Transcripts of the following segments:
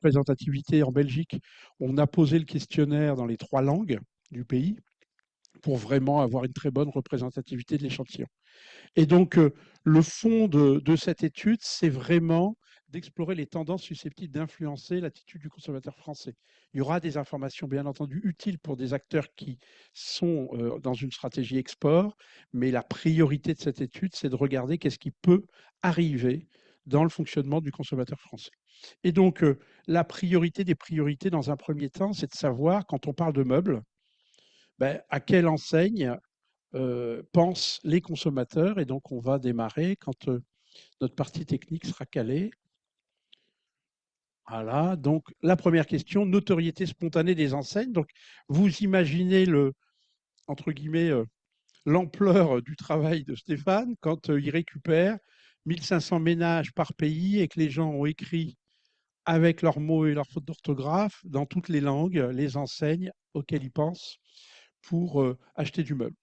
représentativité en Belgique, on a posé le questionnaire dans les 3 langues du pays pour vraiment avoir une très bonne représentativité de l'échantillon. Et donc, le fond de cette étude, c'est vraiment d'explorer les tendances susceptibles d'influencer l'attitude du consommateur français. Il y aura des informations, bien entendu, utiles pour des acteurs qui sont dans une stratégie export, mais la priorité de cette étude, c'est de regarder qu'est-ce qui peut arriver dans le fonctionnement du consommateur français. Et donc, la priorité des priorités, dans un premier temps, c'est de savoir, quand on parle de meubles, ben, à quelle enseigne pensent les consommateurs. Et donc, on va démarrer quand notre partie technique sera calée. Voilà. Donc, la première question, notoriété spontanée des enseignes. Donc, vous imaginez entre guillemets, l'ampleur du travail de Stéphane quand il récupère 1500 ménages par pays et que les gens ont écrit avec leurs mots et leurs fautes d'orthographe dans toutes les langues les enseignes auxquelles ils pensent pour acheter du meuble.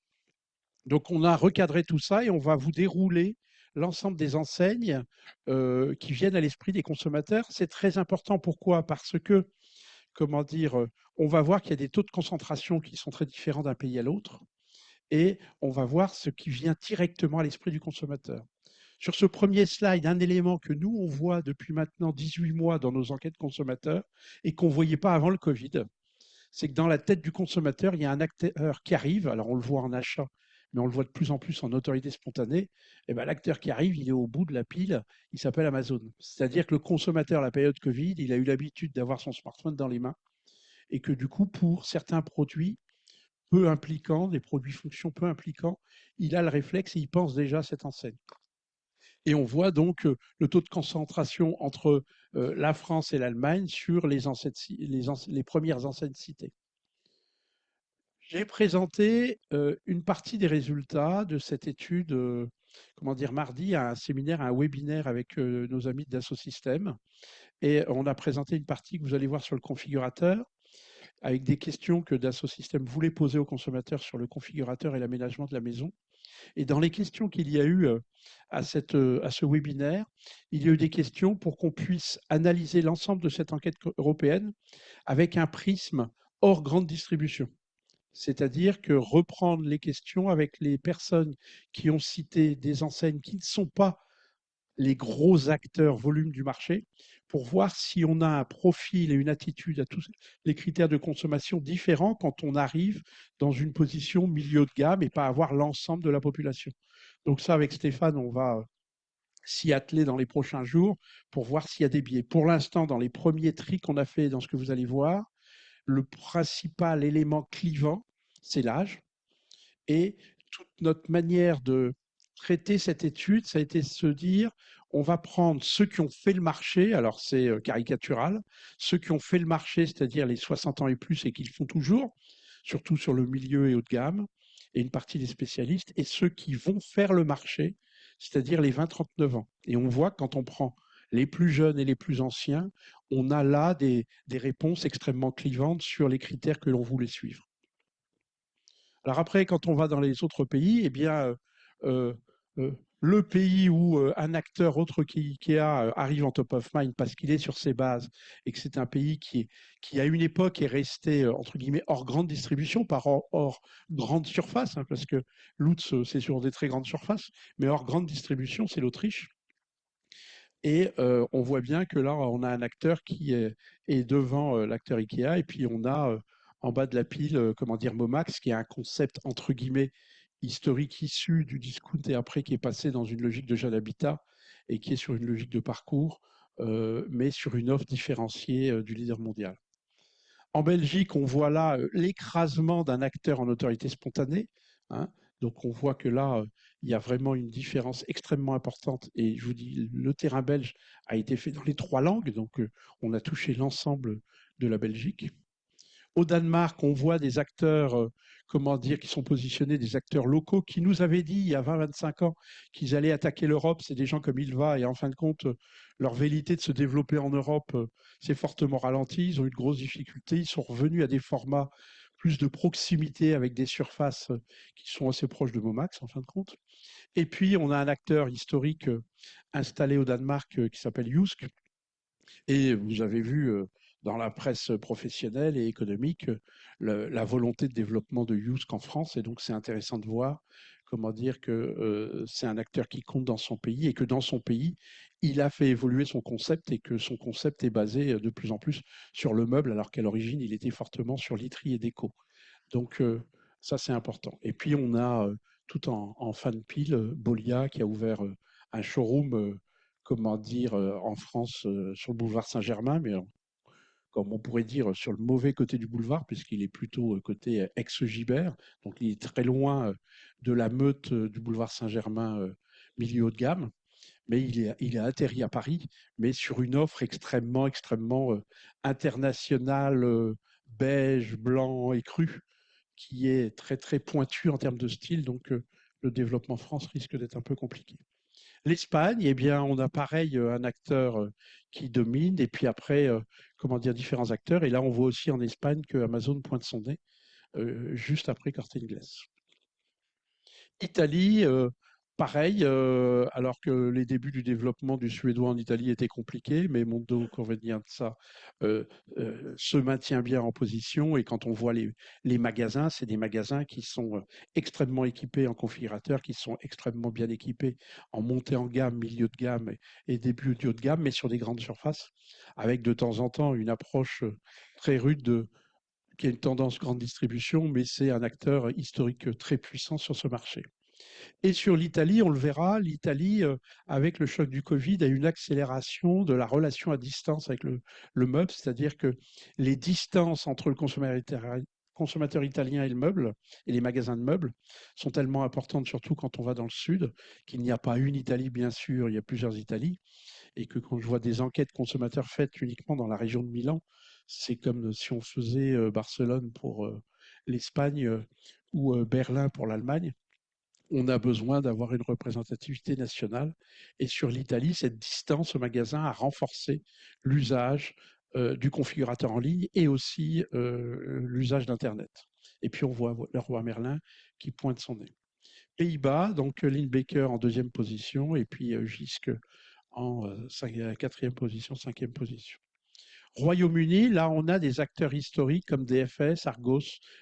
Donc, on a recadré tout ça et on va vous dérouler l'ensemble des enseignes qui viennent à l'esprit des consommateurs. C'est très important. Pourquoi? Parce que, comment dire, on va voir qu'il y a des taux de concentration qui sont très différents d'un pays à l'autre et on va voir ce qui vient directement à l'esprit du consommateur. Sur ce premier slide, un élément que nous, on voit depuis maintenant 18 mois dans nos enquêtes consommateurs et qu'on ne voyait pas avant le Covid, c'est que dans la tête du consommateur, il y a un acteur qui arrive. Alors, on le voit en achat, mais on le voit de plus en plus en notoriété spontanée. Et ben, l'acteur qui arrive, il est au bout de la pile. Il s'appelle Amazon. C'est-à-dire que le consommateur, à la période Covid, il a eu l'habitude d'avoir son smartphone dans les mains et que du coup, pour certains produits peu impliquants, des produits fonctions peu impliquants, il a le réflexe et il pense déjà à cette enseigne. Et on voit donc le taux de concentration entre la France et l'Allemagne sur les premières enseignes citées. J'ai présenté une partie des résultats de cette étude, comment dire, mardi à un séminaire, à un webinaire avec nos amis de Dassault Systèmes. Et on a présenté une partie que vous allez voir sur le configurateur, avec des questions que Dassault Systèmes voulait poser aux consommateurs sur le configurateur et l'aménagement de la maison. Et dans les questions qu'il y a eu à ce webinaire, il y a eu des questions pour qu'on puisse analyser l'ensemble de cette enquête européenne avec un prisme hors grande distribution. C'est-à-dire que reprendre les questions avec les personnes qui ont cité des enseignes qui ne sont pas les gros acteurs volume du marché pour voir si on a un profil et une attitude à tous les critères de consommation différents quand on arrive dans une position milieu de gamme et pas avoir l'ensemble de la population. Donc ça, avec Stéphane, on va s'y atteler dans les prochains jours pour voir s'il y a des biais. Pour l'instant, dans les premiers tris qu'on a fait dans ce que vous allez voir, le principal élément clivant, c'est l'âge. Et toute notre manière de traiter cette étude, ça a été de se dire, on va prendre ceux qui ont fait le marché, alors c'est caricatural, ceux qui ont fait le marché, c'est-à-dire les 60 ans et plus et qui le font toujours, surtout sur le milieu et haut de gamme, et une partie des spécialistes, et ceux qui vont faire le marché, c'est-à-dire les 20-39 ans. Et on voit quand on prend les plus jeunes et les plus anciens, on a là des réponses extrêmement clivantes sur les critères que l'on voulait suivre. Alors après, quand on va dans les autres pays, eh bien, euh, euh, le pays où un acteur autre qu'IKEA arrive en top of mind parce qu'il est sur ses bases et que c'est un pays qui à une époque est resté entre guillemets hors grande distribution, par hors grande surface, hein, parce que Lutz c'est sur des très grandes surfaces, mais hors grande distribution, c'est l'Autriche. Et on voit bien que là, on a un acteur qui est devant l'acteur IKEA, et puis on a en bas de la pile, comment dire, Momax, qui est un concept entre guillemets historique issu du discount et après qui est passé dans une logique de jeune habitat et qui est sur une logique de parcours, mais sur une offre différenciée du leader mondial. En Belgique, on voit là l'écrasement d'un acteur en autorité spontanée, hein. Donc on voit que là, il y a vraiment une différence extrêmement importante. Et je vous dis, le terrain belge a été fait dans les 3 langues, donc on a touché l'ensemble de la Belgique. Au Danemark, on voit des acteurs, comment dire, qui sont positionnés, des acteurs locaux qui nous avaient dit il y a 20-25 ans qu'ils allaient attaquer l'Europe. C'est des gens comme Ilva et en fin de compte, leur velléité de se développer en Europe s'est fortement ralentie. Ils ont eu de grosses difficultés. Ils sont revenus à des formats plus de proximité avec des surfaces qui sont assez proches de Momax en fin de compte. Et puis, on a un acteur historique installé au Danemark qui s'appelle Jysk, Et vous avez vu dans la presse professionnelle et économique la volonté de développement de Yousk en France. Et donc, c'est intéressant de voir comment dire que c'est un acteur qui compte dans son pays et que dans son pays, il a fait évoluer son concept et que son concept est basé de plus en plus sur le meuble, alors qu'à l'origine, il était fortement sur literie et déco. Donc, ça, c'est important. Et puis, on a tout en fan pile, Bolia qui a ouvert un showroom, comment dire, en France, sur le boulevard Saint-Germain, mais comme on pourrait dire, sur le mauvais côté du boulevard, puisqu'il est plutôt côté ex-Gibert. Donc, il est très loin de la meute du boulevard Saint-Germain, milieu haut de gamme. Mais il est atterri à Paris, mais sur une offre extrêmement, extrêmement internationale, beige, blanc et cru, qui est très très pointu en termes de style, donc le développement France risque d'être un peu compliqué. L'Espagne, eh bien, on a pareil un acteur qui domine, et puis après, comment dire, différents acteurs. Et là, on voit aussi en Espagne que Amazon pointe son nez juste après Corte Inglés. Italie, pareil, alors que les débuts du développement du suédois en Italie étaient compliqués, mais Mondo Convenienza euh, se maintient bien en position. Et quand on voit les magasins, c'est des magasins qui sont extrêmement équipés en configurateur, qui sont extrêmement bien équipés en montée en gamme, milieu de gamme et début du haut de gamme, mais sur des grandes surfaces, avec de temps en temps une approche très rude qui a une tendance grande distribution, mais c'est un acteur historique très puissant sur ce marché. Et sur l'Italie, on le verra, l'Italie, avec le choc du Covid, a eu une accélération de la relation à distance avec le meuble, c'est-à-dire que les distances entre le consommateur italien et le meuble, et les magasins de meubles, sont tellement importantes, surtout quand on va dans le sud, qu'il n'y a pas une Italie, bien sûr, il y a plusieurs Italies, et que quand je vois des enquêtes consommateurs faites uniquement dans la région de Milan, c'est comme si on faisait Barcelone pour l'Espagne ou Berlin pour l'Allemagne. On a besoin d'avoir une représentativité nationale. Et sur l'Italie, cette distance au magasin a renforcé l'usage du configurateur en ligne et aussi l'usage d'Internet. Et puis on voit le roi Merlin qui pointe son nez. Pays-Bas, donc Lindbaker en deuxième position et puis Gisque en quatrième position, cinquième position. Royaume-Uni, là, on a des acteurs historiques comme DFS, Argos,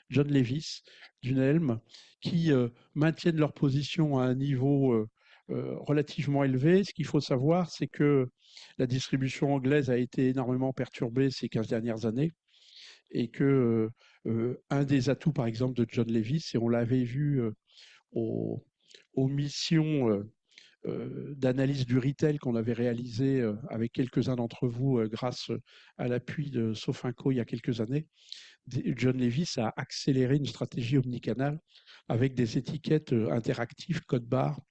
John Lewis, Dunelm, qui maintiennent leur position à un niveau relativement élevé. Ce qu'il faut savoir, c'est que la distribution anglaise a été énormément perturbée ces 15 dernières années et que un des atouts, par exemple, de John Lewis, et on l'avait vu aux, aux missions d'analyse du retail qu'on avait réalisé avec quelques-uns d'entre vous grâce à l'appui de Sofinco il y a quelques années. John Lewis a accéléré une stratégie omnicanale avec des étiquettes interactives, code barre,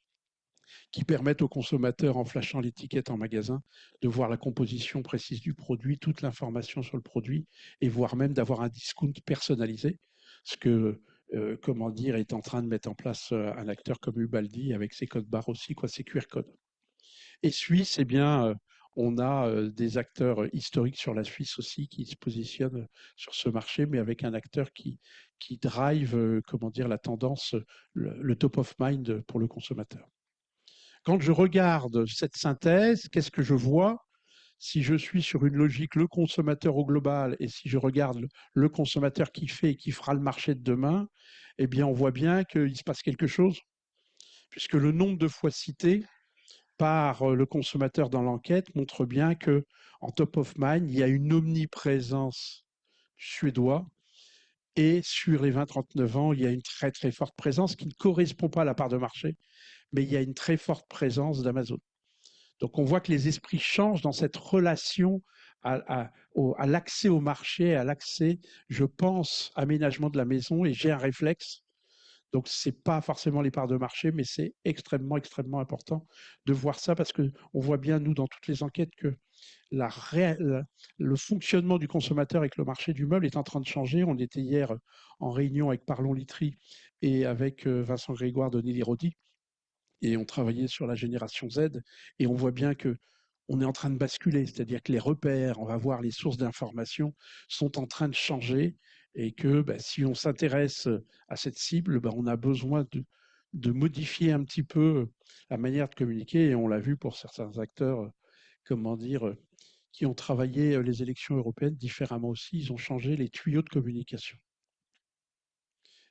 qui permettent aux consommateurs, en flashant l'étiquette en magasin, de voir la composition précise du produit, toute l'information sur le produit, et voire même d'avoir un discount personnalisé, ce que, comment dire, est en train de mettre en place un acteur comme Ubaldi avec ses codes barres aussi, quoi, ses QR codes. Et Suisse, eh bien, on a des acteurs historiques sur la Suisse aussi qui se positionnent sur ce marché, mais avec un acteur qui drive, comment dire, la tendance, le top of mind pour le consommateur. Quand je regarde cette synthèse, qu'est-ce que je vois? Si je suis sur une logique le consommateur au global et si je regarde le consommateur qui fait et qui fera le marché de demain, eh bien, on voit bien qu'il se passe quelque chose, puisque le nombre de fois cité par le consommateur dans l'enquête montre bien que en top of mind, il y a une omniprésence suédois et sur les 20-39 ans, il y a une très très forte présence qui ne correspond pas à la part de marché, mais il y a une très forte présence d'Amazon. Donc on voit que les esprits changent dans cette relation à l'accès au marché, à l'accès, je pense, aménagement de la maison et j'ai un réflexe. Donc ce n'est pas forcément les parts de marché, mais c'est extrêmement, extrêmement important de voir ça parce qu'on voit bien, nous, dans toutes les enquêtes, que le fonctionnement du consommateur avec le marché du meuble est en train de changer. On était hier en réunion avec Parlons Literie et avec Vincent Grégoire de Nilirodi et on travaillait sur la génération Z et on voit bien que on est en train de basculer, c'est-à-dire que les repères, on va voir les sources d'information sont en train de changer et que si on s'intéresse à cette cible, on a besoin de modifier un petit peu la manière de communiquer et on l'a vu pour certains acteurs, comment dire, qui ont travaillé les élections européennes différemment aussi. Ils ont changé les tuyaux de communication.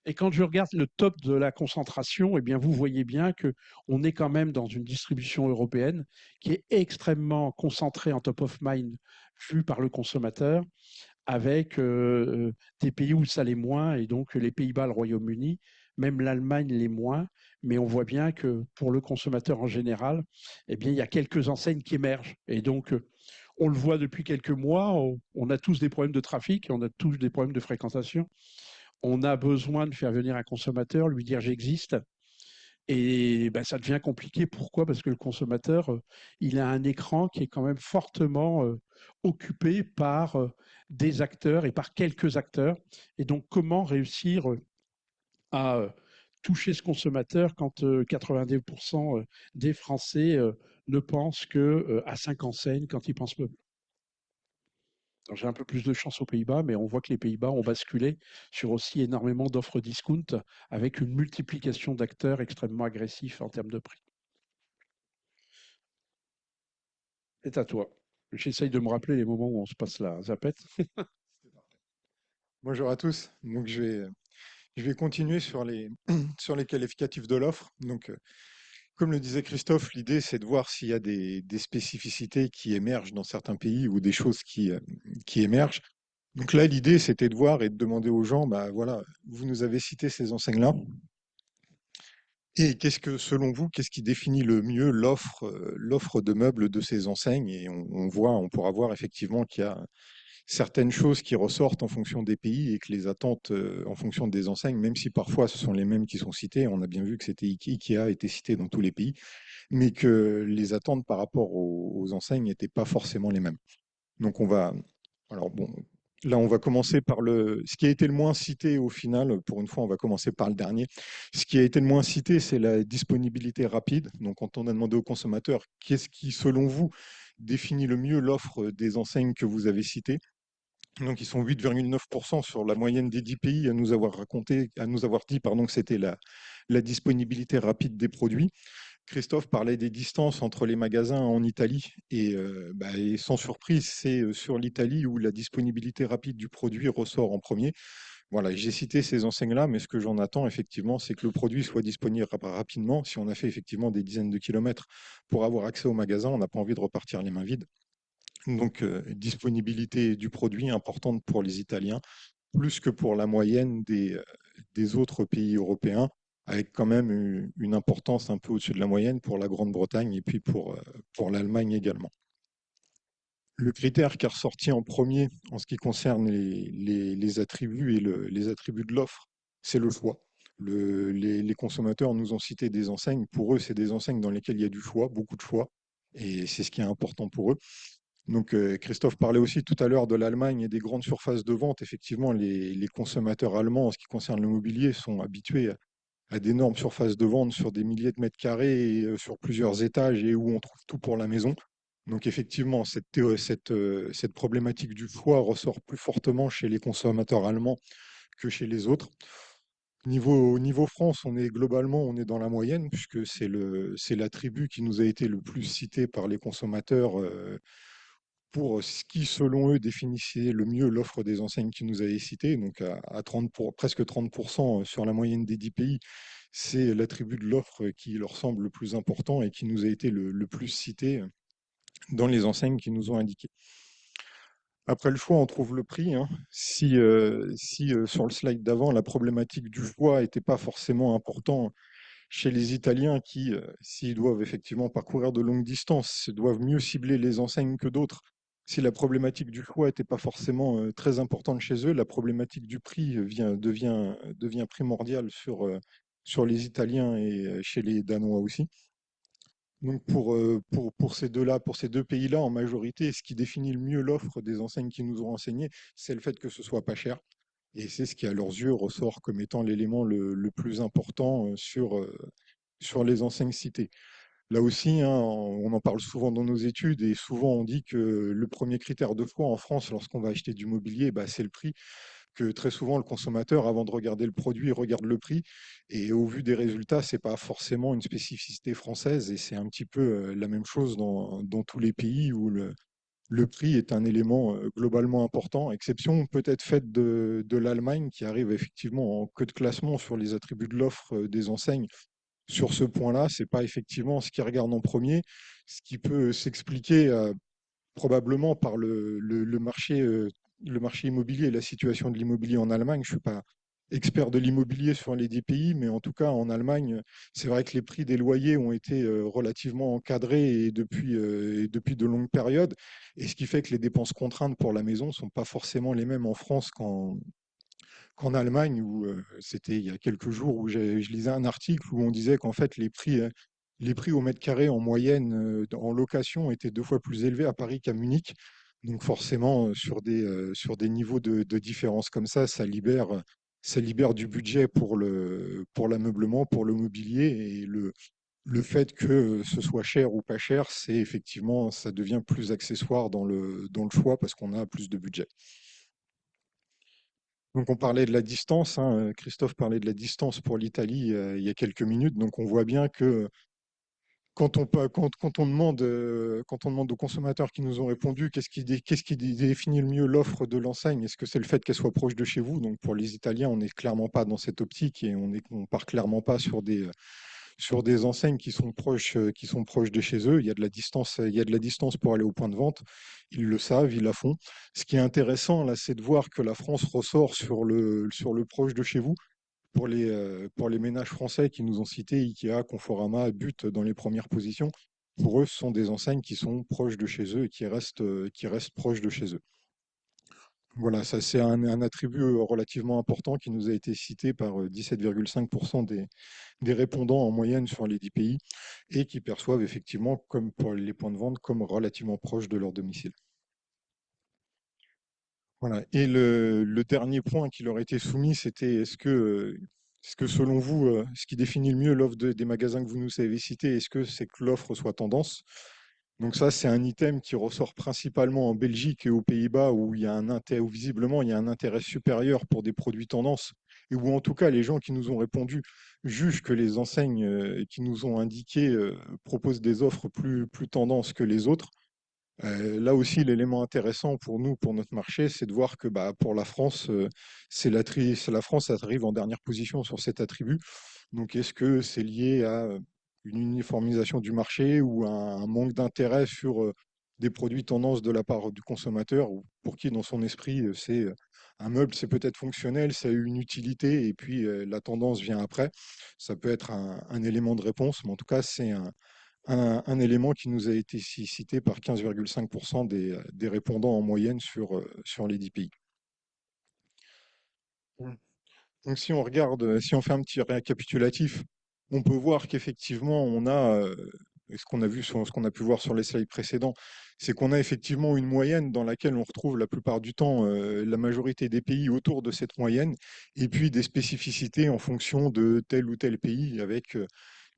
Et quand je regarde le top de la concentration, eh bien, vous voyez bien que on est quand même dans une distribution européenne qui est extrêmement concentrée en top of mind vue par le consommateur, avec des pays où ça l'est moins, et donc les Pays-Bas, le Royaume-Uni, même l'Allemagne l'est moins. Mais on voit bien que pour le consommateur en général, eh bien, il y a quelques enseignes qui émergent. Et donc, on le voit depuis quelques mois, on a tous des problèmes de trafic, on a tous des problèmes de fréquentation. On a besoin de faire venir un consommateur, lui dire j'existe. Et ben, ça devient compliqué. Pourquoi? Parce que le consommateur, il a un écran qui est quand même fortement occupé par des acteurs et par quelques acteurs. Et donc, comment réussir à toucher ce consommateur quand 90% des Français ne pensent que à 5 enseignes quand ils pensent meubles? J'ai un peu plus de chance aux Pays-Bas, mais on voit que les Pays-Bas ont basculé sur aussi énormément d'offres discount avec une multiplication d'acteurs extrêmement agressifs en termes de prix. C'est à toi. J'essaye de me rappeler les moments où on se passe la zapette. Bonjour à tous. Donc je vais continuer sur sur les qualificatifs de l'offre. Donc, comme le disait Christophe, l'idée c'est de voir s'il y a des spécificités qui émergent dans certains pays ou des choses qui émergent. Donc là, l'idée c'était de voir et de demander aux gens, bah voilà, vous nous avez cité ces enseignes-là. Et qu'est-ce que, selon vous, qu'est-ce qui définit le mieux l'offre de meubles de ces enseignes? Et on pourra voir effectivement qu'il y a certaines choses qui ressortent en fonction des pays et que les attentes en fonction des enseignes, même si parfois ce sont les mêmes qui sont cités, on a bien vu que c'était Ikea a été cité dans tous les pays, mais que les attentes par rapport aux enseignes n'étaient pas forcément les mêmes. Donc alors bon, là on va commencer par ce qui a été le moins cité au final. Pour une fois, on va commencer par le dernier. Ce qui a été le moins cité, c'est la disponibilité rapide. Donc quand on a demandé aux consommateurs, qu'est-ce qui, selon vous, définit le mieux l'offre des enseignes que vous avez citées, donc, ils sont 8,9% sur la moyenne des 10 pays à nous avoir dit, pardon, que c'était la disponibilité rapide des produits. Christophe parlait des distances entre les magasins en Italie et sans surprise, c'est sur l'Italie où la disponibilité rapide du produit ressort en premier. Voilà, j'ai cité ces enseignes-là, mais ce que j'en attends effectivement, c'est que le produit soit disponible rapidement. Si on a fait effectivement des dizaines de kilomètres pour avoir accès au magasin, on n'a pas envie de repartir les mains vides. Donc, disponibilité du produit importante pour les Italiens, plus que pour la moyenne des autres pays européens, avec quand même une importance un peu au-dessus de la moyenne pour la Grande-Bretagne et puis pour l'Allemagne également. Le critère qui est ressorti en premier en ce qui concerne les attributs et les attributs de l'offre, c'est le choix. Les consommateurs nous ont cité des enseignes. Pour eux, c'est des enseignes dans lesquelles il y a du choix, beaucoup de choix, et c'est ce qui est important pour eux. Donc, Christophe parlait aussi tout à l'heure de l'Allemagne et des grandes surfaces de vente. Effectivement, les consommateurs allemands, en ce qui concerne le mobilier, sont habitués à d'énormes surfaces de vente sur des milliers de mètres carrés et sur plusieurs étages et où on trouve tout pour la maison. Donc, effectivement, cette problématique du choix ressort plus fortement chez les consommateurs allemands que chez les autres. Niveau France, on est dans la moyenne, puisque c'est l'attribut qui nous a été le plus cité par les consommateurs pour ce qui, selon eux, définissait le mieux l'offre des enseignes qui nous avaient citées, donc à 30 presque 30% sur la moyenne des 10 pays, c'est l'attribut de l'offre qui leur semble le plus important et qui nous a été le plus cité dans les enseignes qui nous ont indiqué. Après le choix, on trouve le prix, hein. Si sur le slide d'avant, la problématique du choix n'était pas forcément important chez les Italiens qui, s'ils doivent effectivement parcourir de longues distances, doivent mieux cibler les enseignes que d'autres. Si la problématique du choix n'était pas forcément très importante chez eux, la problématique du prix devient primordiale sur les Italiens et chez les Danois aussi. Donc pour ces deux-là, pour ces deux pays-là, en majorité, ce qui définit le mieux l'offre des enseignes qui nous ont enseigné, c'est le fait que ce soit pas cher. Et c'est ce qui, à leurs yeux, ressort comme étant l'élément le plus important sur les enseignes citées. Là aussi, hein, on en parle souvent dans nos études et souvent on dit que le premier critère de choix en France lorsqu'on va acheter du mobilier, bah, c'est le prix, que très souvent le consommateur, avant de regarder le produit, regarde le prix. Et au vu des résultats, c'est pas forcément une spécificité française et c'est un petit peu la même chose dans tous les pays où le prix est un élément globalement important, exception peut-être faite de l'Allemagne qui arrive effectivement en queue de classement sur les attributs de l'offre des enseignes. Sur ce point-là, c'est pas effectivement ce qu'ils regardent en premier, ce qui peut s'expliquer probablement par le marché immobilier et la situation de l'immobilier en Allemagne. Je ne suis pas expert de l'immobilier sur les 10 pays, mais en tout cas en Allemagne, c'est vrai que les prix des loyers ont été relativement encadrés et depuis de longues périodes, et ce qui fait que les dépenses contraintes pour la maison ne sont pas forcément les mêmes en France qu'en Allemagne, où c'était il y a quelques jours où je lisais un article où on disait qu'en fait les prix au mètre carré en moyenne en location étaient 2 fois plus élevés à Paris qu'à Munich. Donc forcément, sur des niveaux de différence comme ça libère du budget pour l'ameublement, pour le mobilier. Et le fait que ce soit cher ou pas cher, c'est effectivement, ça devient plus accessoire dans le choix parce qu'on a plus de budget. Donc on parlait de la distance, hein, Christophe parlait de la distance pour l'Italie il y a quelques minutes. Donc on voit bien que quand on demande aux consommateurs qui nous ont répondu qu'est-ce qui définit le mieux l'offre de l'enseigne, est-ce que c'est le fait qu'elle soit proche de chez vous? Donc pour les Italiens, on n'est clairement pas dans cette optique et on part clairement pas sur des enseignes qui sont proches de chez eux. Il y a de la distance pour aller au point de vente. Ils le savent, ils la font. Ce qui est intéressant là, c'est de voir que la France ressort sur le proche de chez vous. Pour les ménages français qui nous ont cités, Ikea, Conforama, But dans les premières positions, pour eux, ce sont des enseignes qui sont proches de chez eux et qui restent proches de chez eux. Voilà, ça c'est un attribut relativement important qui nous a été cité par 17,5% des répondants en moyenne sur les 10 pays et qui perçoivent effectivement, comme pour les points de vente, comme relativement proches de leur domicile. Voilà. Et le dernier point qui leur a été soumis, c'était est-ce que selon vous, ce qui définit le mieux l'offre des magasins que vous nous avez cités, est-ce que c'est que l'offre soit tendance? Donc ça, c'est un item qui ressort principalement en Belgique et aux Pays-Bas où il y a un intérêt, où visiblement il y a un intérêt supérieur pour des produits tendance et où en tout cas les gens qui nous ont répondu jugent que les enseignes qui nous ont indiqué proposent des offres plus tendance que les autres. Là aussi, l'élément intéressant pour nous, pour notre marché, c'est de voir que bah, pour la France, c'est la France arrive en dernière position sur cet attribut. Donc, est-ce que c'est lié à une uniformisation du marché ou à un manque d'intérêt sur des produits tendance de la part du consommateur, ou pour qui, dans son esprit, c'est un meuble, c'est peut-être fonctionnel, ça a eu une utilité, et puis la tendance vient après. Ça peut être un élément de réponse, mais en tout cas, c'est un élément qui nous a été cité par 15,5% des répondants en moyenne sur les 10 pays. Mm. Donc si on regarde, si on fait un petit récapitulatif, on peut voir qu'effectivement, on a, et ce qu'on a pu voir sur les slides précédents, c'est qu'on a effectivement une moyenne dans laquelle on retrouve la plupart du temps la majorité des pays autour de cette moyenne, et puis des spécificités en fonction de tel ou tel pays, avec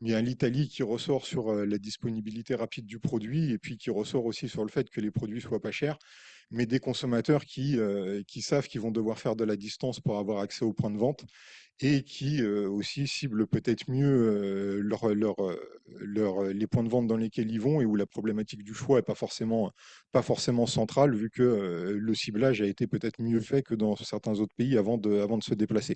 il y a l'Italie qui ressort sur la disponibilité rapide du produit et puis qui ressort aussi sur le fait que les produits soient pas chers, mais des consommateurs qui savent qu'ils vont devoir faire de la distance pour avoir accès aux points de vente et qui aussi ciblent peut-être mieux les points de vente dans lesquels ils vont et où la problématique du choix n'est pas forcément centrale vu que le ciblage a été peut-être mieux fait que dans certains autres pays avant de se déplacer.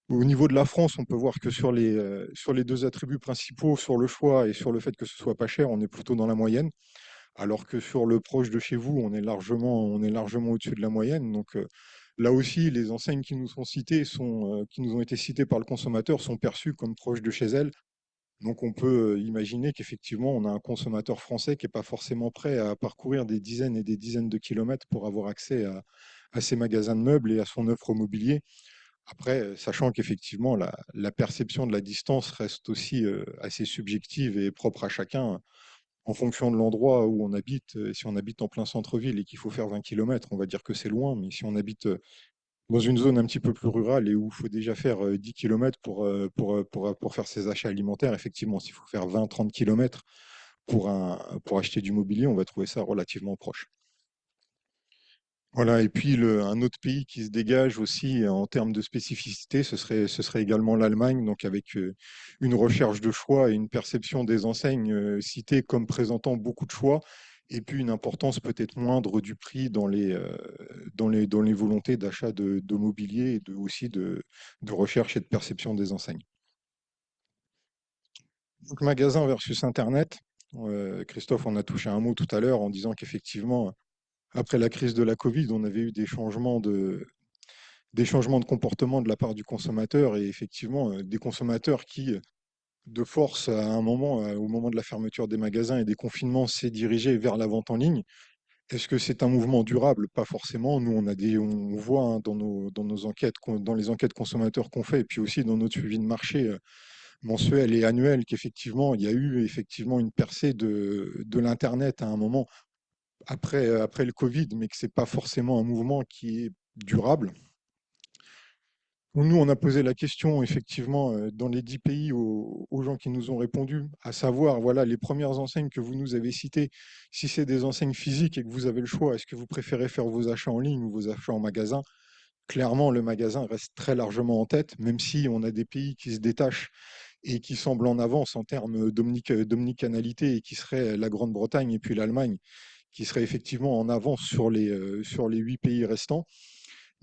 Au niveau de la France, on peut voir que sur les deux attributs principaux, sur le choix et sur le fait que ce soit pas cher, on est plutôt dans la moyenne, alors que sur le proche de chez vous, on est largement au-dessus de la moyenne. Donc là aussi, les enseignes qui nous sont citées qui nous ont été citées par le consommateur sont perçues comme proches de chez elles. Donc on peut imaginer qu'effectivement, on a un consommateur français qui n'est pas forcément prêt à parcourir des dizaines et des dizaines de kilomètres pour avoir accès à ces magasins de meubles et à son offre mobilier. Après, sachant qu'effectivement, la perception de la distance reste aussi assez subjective et propre à chacun en fonction de l'endroit où on habite. Si on habite en plein centre-ville et qu'il faut faire 20 kilomètres, on va dire que c'est loin, mais si on habite dans une zone un petit peu plus rurale et où il faut déjà faire 10 kilomètres pour faire ses achats alimentaires, effectivement, s'il faut faire 20-30 kilomètres pour acheter du mobilier, on va trouver ça relativement proche. Voilà, et puis un autre pays qui se dégage aussi en termes de spécificité, ce serait également l'Allemagne, donc avec une recherche de choix et une perception des enseignes citées comme présentant beaucoup de choix et puis une importance peut-être moindre du prix dans les volontés d'achat de mobilier et aussi de recherche et de perception des enseignes. Donc, magasin versus Internet. Christophe en a touché un mot tout à l'heure en disant qu'effectivement, après la crise de la Covid, on avait eu des changements de comportement de la part du consommateur et effectivement des consommateurs qui, de force, à un moment, au moment de la fermeture des magasins et des confinements, s'est dirigé vers la vente en ligne. Est-ce que c'est un mouvement durable? Pas forcément. Nous, on voit hein, dans nos enquêtes, dans les enquêtes consommateurs qu'on fait, et puis aussi dans notre suivi de marché mensuel et annuel, qu'effectivement, il y a eu effectivement une percée de l'Internet à un moment après le Covid, mais que c'est pas forcément un mouvement qui est durable. Nous, on a posé la question, effectivement, dans les 10 pays aux gens qui nous ont répondu, à savoir, voilà, les premières enseignes que vous nous avez citées, si c'est des enseignes physiques et que vous avez le choix, est-ce que vous préférez faire vos achats en ligne ou vos achats en magasin? Clairement, le magasin reste très largement en tête, même si on a des pays qui se détachent et qui semblent en avance en termes d'omnicanalité et qui seraient la Grande-Bretagne et puis l'Allemagne, qui seraient effectivement en avance sur les 8 pays restants.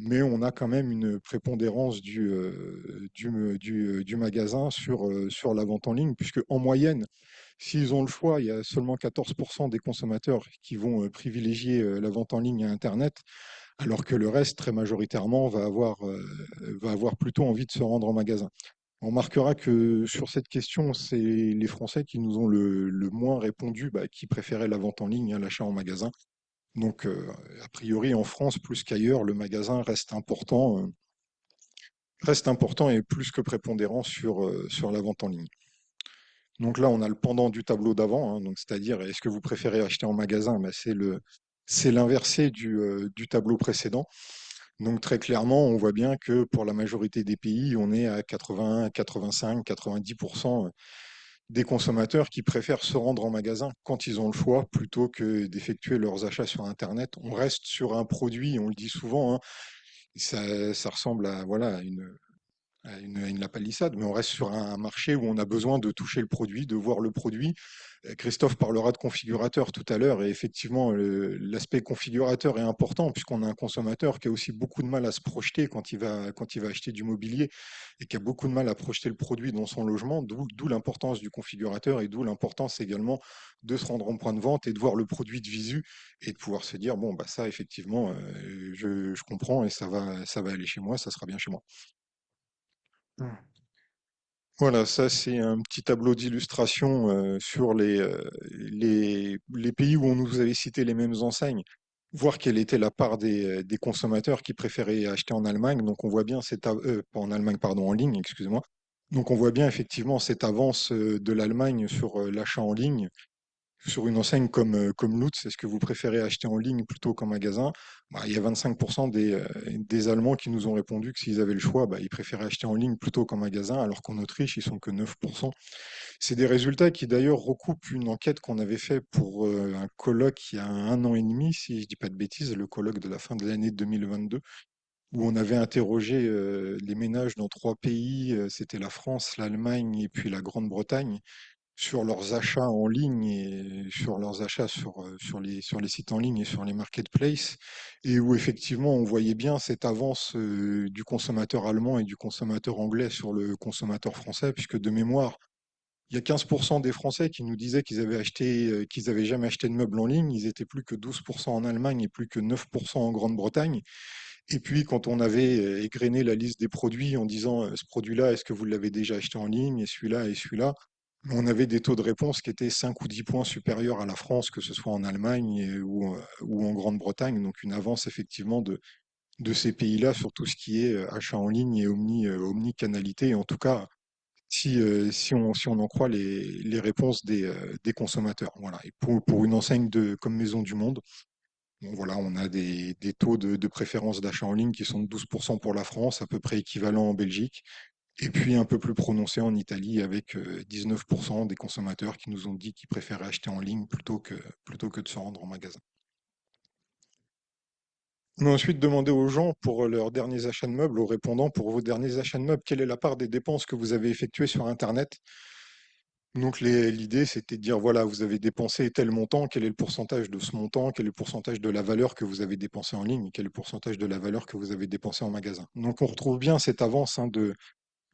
Mais on a quand même une prépondérance du magasin sur la vente en ligne, puisque en moyenne, s'ils ont le choix, il y a seulement 14% des consommateurs qui vont privilégier la vente en ligne à Internet, alors que le reste, très majoritairement, va avoir plutôt envie de se rendre en magasin. On remarquera que sur cette question, c'est les Français qui nous ont le moins répondu, bah, qui préféraient la vente en ligne à l'achat en magasin. Donc, a priori, en France, plus qu'ailleurs, le magasin reste important et plus que prépondérant sur la vente en ligne. Donc là, on a le pendant du tableau d'avant, hein, donc c'est-à-dire, est-ce que vous préférez acheter en magasin? Ben, c'est l'inversé du tableau précédent. Donc très clairement, on voit bien que pour la majorité des pays, on est à 80, 85, 90% des consommateurs qui préfèrent se rendre en magasin quand ils ont le choix plutôt que d'effectuer leurs achats sur Internet. On reste sur un produit, on le dit souvent, hein, ça ressemble à, voilà, à une lapalissade, mais on reste sur un marché où on a besoin de toucher le produit, de voir le produit. Christophe parlera de configurateur tout à l'heure, et effectivement, l'aspect configurateur est important puisqu'on a un consommateur qui a aussi beaucoup de mal à se projeter quand il va acheter du mobilier et qui a beaucoup de mal à projeter le produit dans son logement, d'où l'importance du configurateur et d'où l'importance également de se rendre en point de vente et de voir le produit de visu et de pouvoir se dire, bon, bah ça, effectivement, je comprends et ça va aller chez moi, ça sera bien chez moi. Voilà, ça c'est un petit tableau d'illustration sur les pays où on nous avait cité les mêmes enseignes, voir quelle était la part des consommateurs qui préféraient acheter en Allemagne. Donc on voit bien pas en Allemagne, pardon, en ligne, excusez-moi. Donc on voit bien effectivement cette avance de l'Allemagne sur l'achat en ligne sur une enseigne comme Lutz, est-ce que vous préférez acheter en ligne plutôt qu'en magasin? Bah, il y a 25% des Allemands qui nous ont répondu que s'ils avaient le choix, bah, ils préféraient acheter en ligne plutôt qu'en magasin, alors qu'en Autriche, ils sont que 9%. C'est des résultats qui d'ailleurs recoupent une enquête qu'on avait fait pour un colloque il y a un an et demi, si je dis pas de bêtises, le colloque de la fin de l'année 2022, où on avait interrogé les ménages dans 3 pays, c'était la France, l'Allemagne et puis la Grande-Bretagne sur leurs achats en ligne et sur leurs achats sur les sites en ligne et sur les marketplaces, et où effectivement on voyait bien cette avance du consommateur allemand et du consommateur anglais sur le consommateur français, puisque de mémoire, il y a 15% des Français qui nous disaient qu'ils avaient jamais acheté de meubles en ligne, ils étaient plus que 12% en Allemagne et plus que 9% en Grande-Bretagne. Et puis, quand on avait égrené la liste des produits en disant ce produit-là, est-ce que vous l'avez déjà acheté en ligne, et celui-là, on avait des taux de réponse qui étaient 5 ou 10 points supérieurs à la France, que ce soit en Allemagne ou en Grande-Bretagne. Donc, une avance effectivement de ces pays-là sur tout ce qui est achat en ligne et omnicanalité. En tout cas, si on en croit les réponses des consommateurs. Voilà. Et pour une enseigne comme Maison du Monde, bon, voilà, on a des taux de préférence d'achat en ligne qui sont de 12% pour la France, à peu près équivalent en Belgique, et puis un peu plus prononcé en Italie avec 19% des consommateurs qui nous ont dit qu'ils préféraient acheter en ligne plutôt que de se rendre en magasin. On a ensuite demandé aux gens pour leurs derniers achats de meubles, aux répondants pour vos derniers achats de meubles, quelle est la part des dépenses que vous avez effectuées sur Internet? Donc l'idée, c'était de dire, voilà, vous avez dépensé tel montant, quel est le pourcentage de ce montant, quel est le pourcentage de la valeur que vous avez dépensé en ligne, et quel est le pourcentage de la valeur que vous avez dépensé en magasin. Donc on retrouve bien cette avance hein, de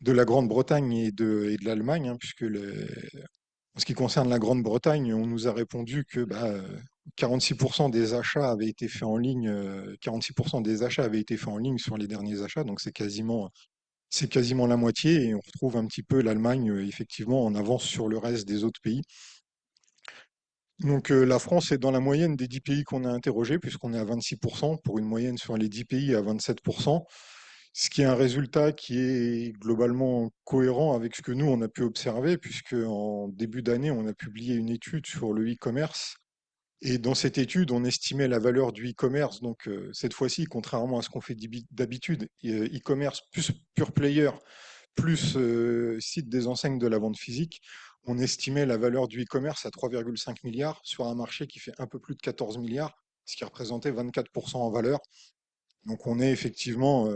la Grande-Bretagne et de l'Allemagne, hein, puisque en ce qui concerne la Grande-Bretagne, on nous a répondu que 46% des achats avaient été faits en ligne, 46% des achats avaient été faits en ligne sur les derniers achats, donc c'est quasiment la moitié, et on retrouve un petit peu l'Allemagne effectivement en avance sur le reste des autres pays. Donc la France est dans la moyenne des 10 pays qu'on a interrogés, puisqu'on est à 26%, pour une moyenne sur les 10 pays à 27%, ce qui est un résultat qui est globalement cohérent avec ce que nous, on a pu observer, puisque en début d'année, on a publié une étude sur le e-commerce. Et dans cette étude, on estimait la valeur du e-commerce. Donc cette fois-ci, contrairement à ce qu'on fait d'habitude, e-commerce plus pure player, plus site des enseignes de la vente physique, on estimait la valeur du e-commerce à 3,5 milliards sur un marché qui fait un peu plus de 14 milliards, ce qui représentait 24% en valeur. Donc on est effectivement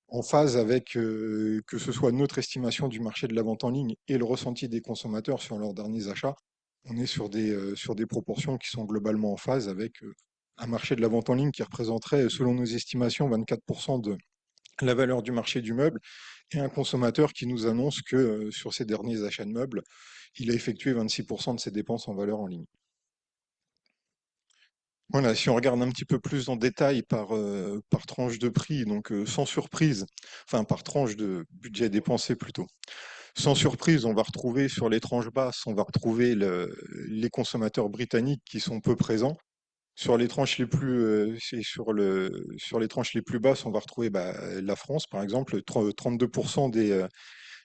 en phase avec que ce soit notre estimation du marché de la vente en ligne et le ressenti des consommateurs sur leurs derniers achats. On est sur des proportions qui sont globalement en phase avec un marché de la vente en ligne qui représenterait, selon nos estimations, 24% de la valeur du marché du meuble et un consommateur qui nous annonce que sur ses derniers achats de meubles, il a effectué 26% de ses dépenses en valeur en ligne. Voilà, si on regarde un petit peu plus en détail par tranche de prix, donc sans surprise, enfin par tranche de budget dépensé plutôt. Sans surprise, on va retrouver sur les tranches basses, on va retrouver les consommateurs britanniques qui sont peu présents. Sur les tranches les plus, sur les tranches les plus basses, on va retrouver la France, par exemple, 32%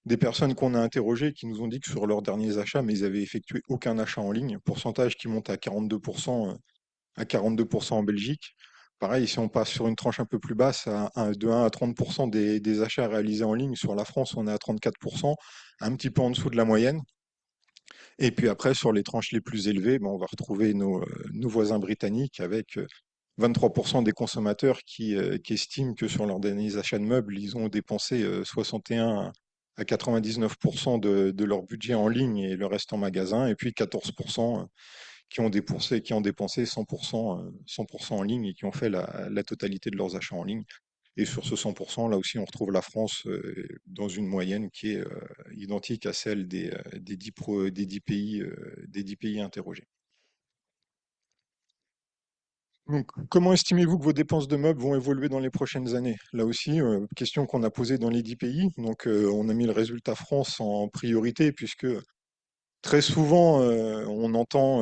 des personnes qu'on a interrogées qui nous ont dit que sur leurs derniers achats, mais ils avaient effectué aucun achat en ligne, pourcentage qui monte à 42% en Belgique. Pareil, si on passe sur une tranche un peu plus basse, de 1 à 30% des achats réalisés en ligne, sur la France, on est à 34%, un petit peu en dessous de la moyenne. Et puis après, sur les tranches les plus élevées, on va retrouver nos voisins britanniques avec 23% des consommateurs qui estiment que sur leurs derniers achats de meubles, ils ont dépensé 61 à 99% de leur budget en ligne et le reste en magasin, et puis 14% qui ont dépensé 100%, 100% en ligne et qui ont fait la totalité de leurs achats en ligne. Et sur ce 100%, là aussi, on retrouve la France dans une moyenne qui est identique à celle des 10 pays interrogés. Donc, comment estimez-vous que vos dépenses de meubles vont évoluer dans les prochaines années? Là aussi, question qu'on a posée dans les 10 pays. Donc, on a mis le résultat France en priorité, puisque très souvent, on entend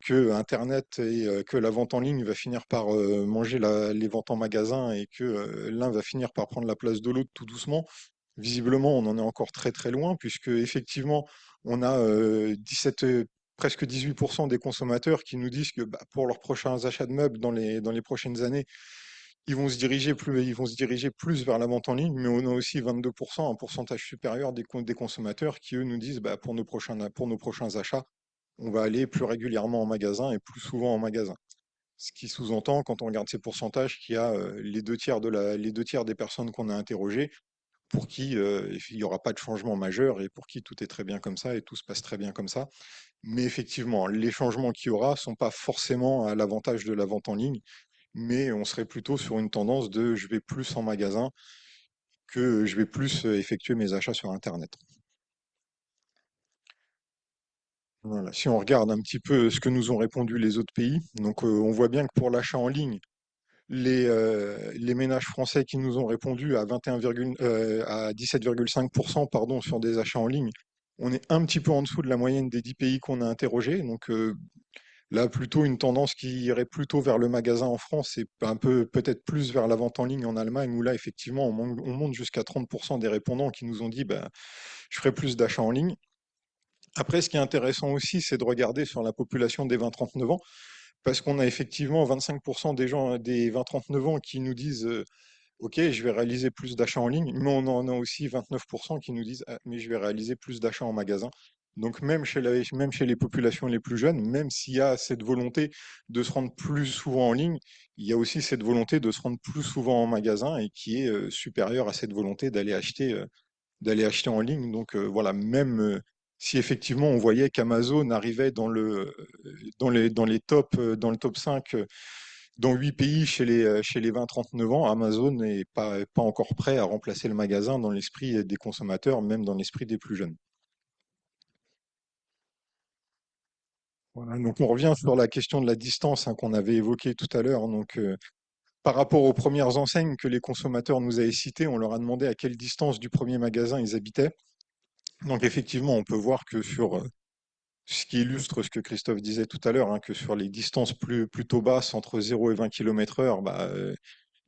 que Internet et que la vente en ligne va finir par manger les ventes en magasin et que l'un va finir par prendre la place de l'autre tout doucement. Visiblement, on en est encore très très loin, puisque effectivement, on a 17, presque 18% des consommateurs qui nous disent que pour leurs prochains achats de meubles dans les prochaines années, ils vont se diriger plus vers la vente en ligne, mais on a aussi 22%, un pourcentage supérieur des consommateurs qui, eux, nous disent pour nos prochains achats, on va aller plus régulièrement en magasin et plus souvent en magasin. Ce qui sous-entend, quand on regarde ces pourcentages, qu'il y a les deux tiers des personnes qu'on a interrogées pour qui il n'y aura pas de changement majeur et pour qui tout est très bien comme ça et tout se passe très bien comme ça. Mais effectivement, les changements qu'il y aura ne sont pas forcément à l'avantage de la vente en ligne, mais on serait plutôt sur une tendance de je vais plus en magasin que je vais plus effectuer mes achats sur Internet. Voilà. Si on regarde un petit peu ce que nous ont répondu les autres pays, donc on voit bien que pour l'achat en ligne, les ménages français qui nous ont répondu à 17,5% pardon, sur des achats en ligne, on est un petit peu en dessous de la moyenne des 10 pays qu'on a interrogés. Donc là, plutôt une tendance qui irait plutôt vers le magasin en France et un peu peut-être plus vers la vente en ligne en Allemagne, où là, effectivement, on monte jusqu'à 30% des répondants qui nous ont dit je ferai plus d'achats en ligne. Après, ce qui est intéressant aussi, c'est de regarder sur la population des 20-39 ans, parce qu'on a effectivement 25% des gens des 20-39 ans qui nous disent OK, je vais réaliser plus d'achats en ligne, mais on en a aussi 29% qui nous disent ah, mais je vais réaliser plus d'achats en magasin. Donc même chez les populations les plus jeunes, même s'il y a cette volonté de se rendre plus souvent en ligne, il y a aussi cette volonté de se rendre plus souvent en magasin et qui est supérieure à cette volonté d'aller acheter en ligne. Donc voilà, si effectivement on voyait qu'Amazon arrivait dans le top 5 dans 8 pays chez les 20-39 ans, Amazon n'est pas encore prêt à remplacer le magasin dans l'esprit des consommateurs, même dans l'esprit des plus jeunes. Voilà, donc on revient sur la question de la distance qu'on avait évoquée tout à l'heure. Donc, par rapport aux premières enseignes que les consommateurs nous avaient citées, on leur a demandé à quelle distance du premier magasin ils habitaient. Donc effectivement, on peut voir que sur ce qui illustre ce que Christophe disait tout à l'heure, que sur les distances plutôt basses, entre 0 et 20 km/h,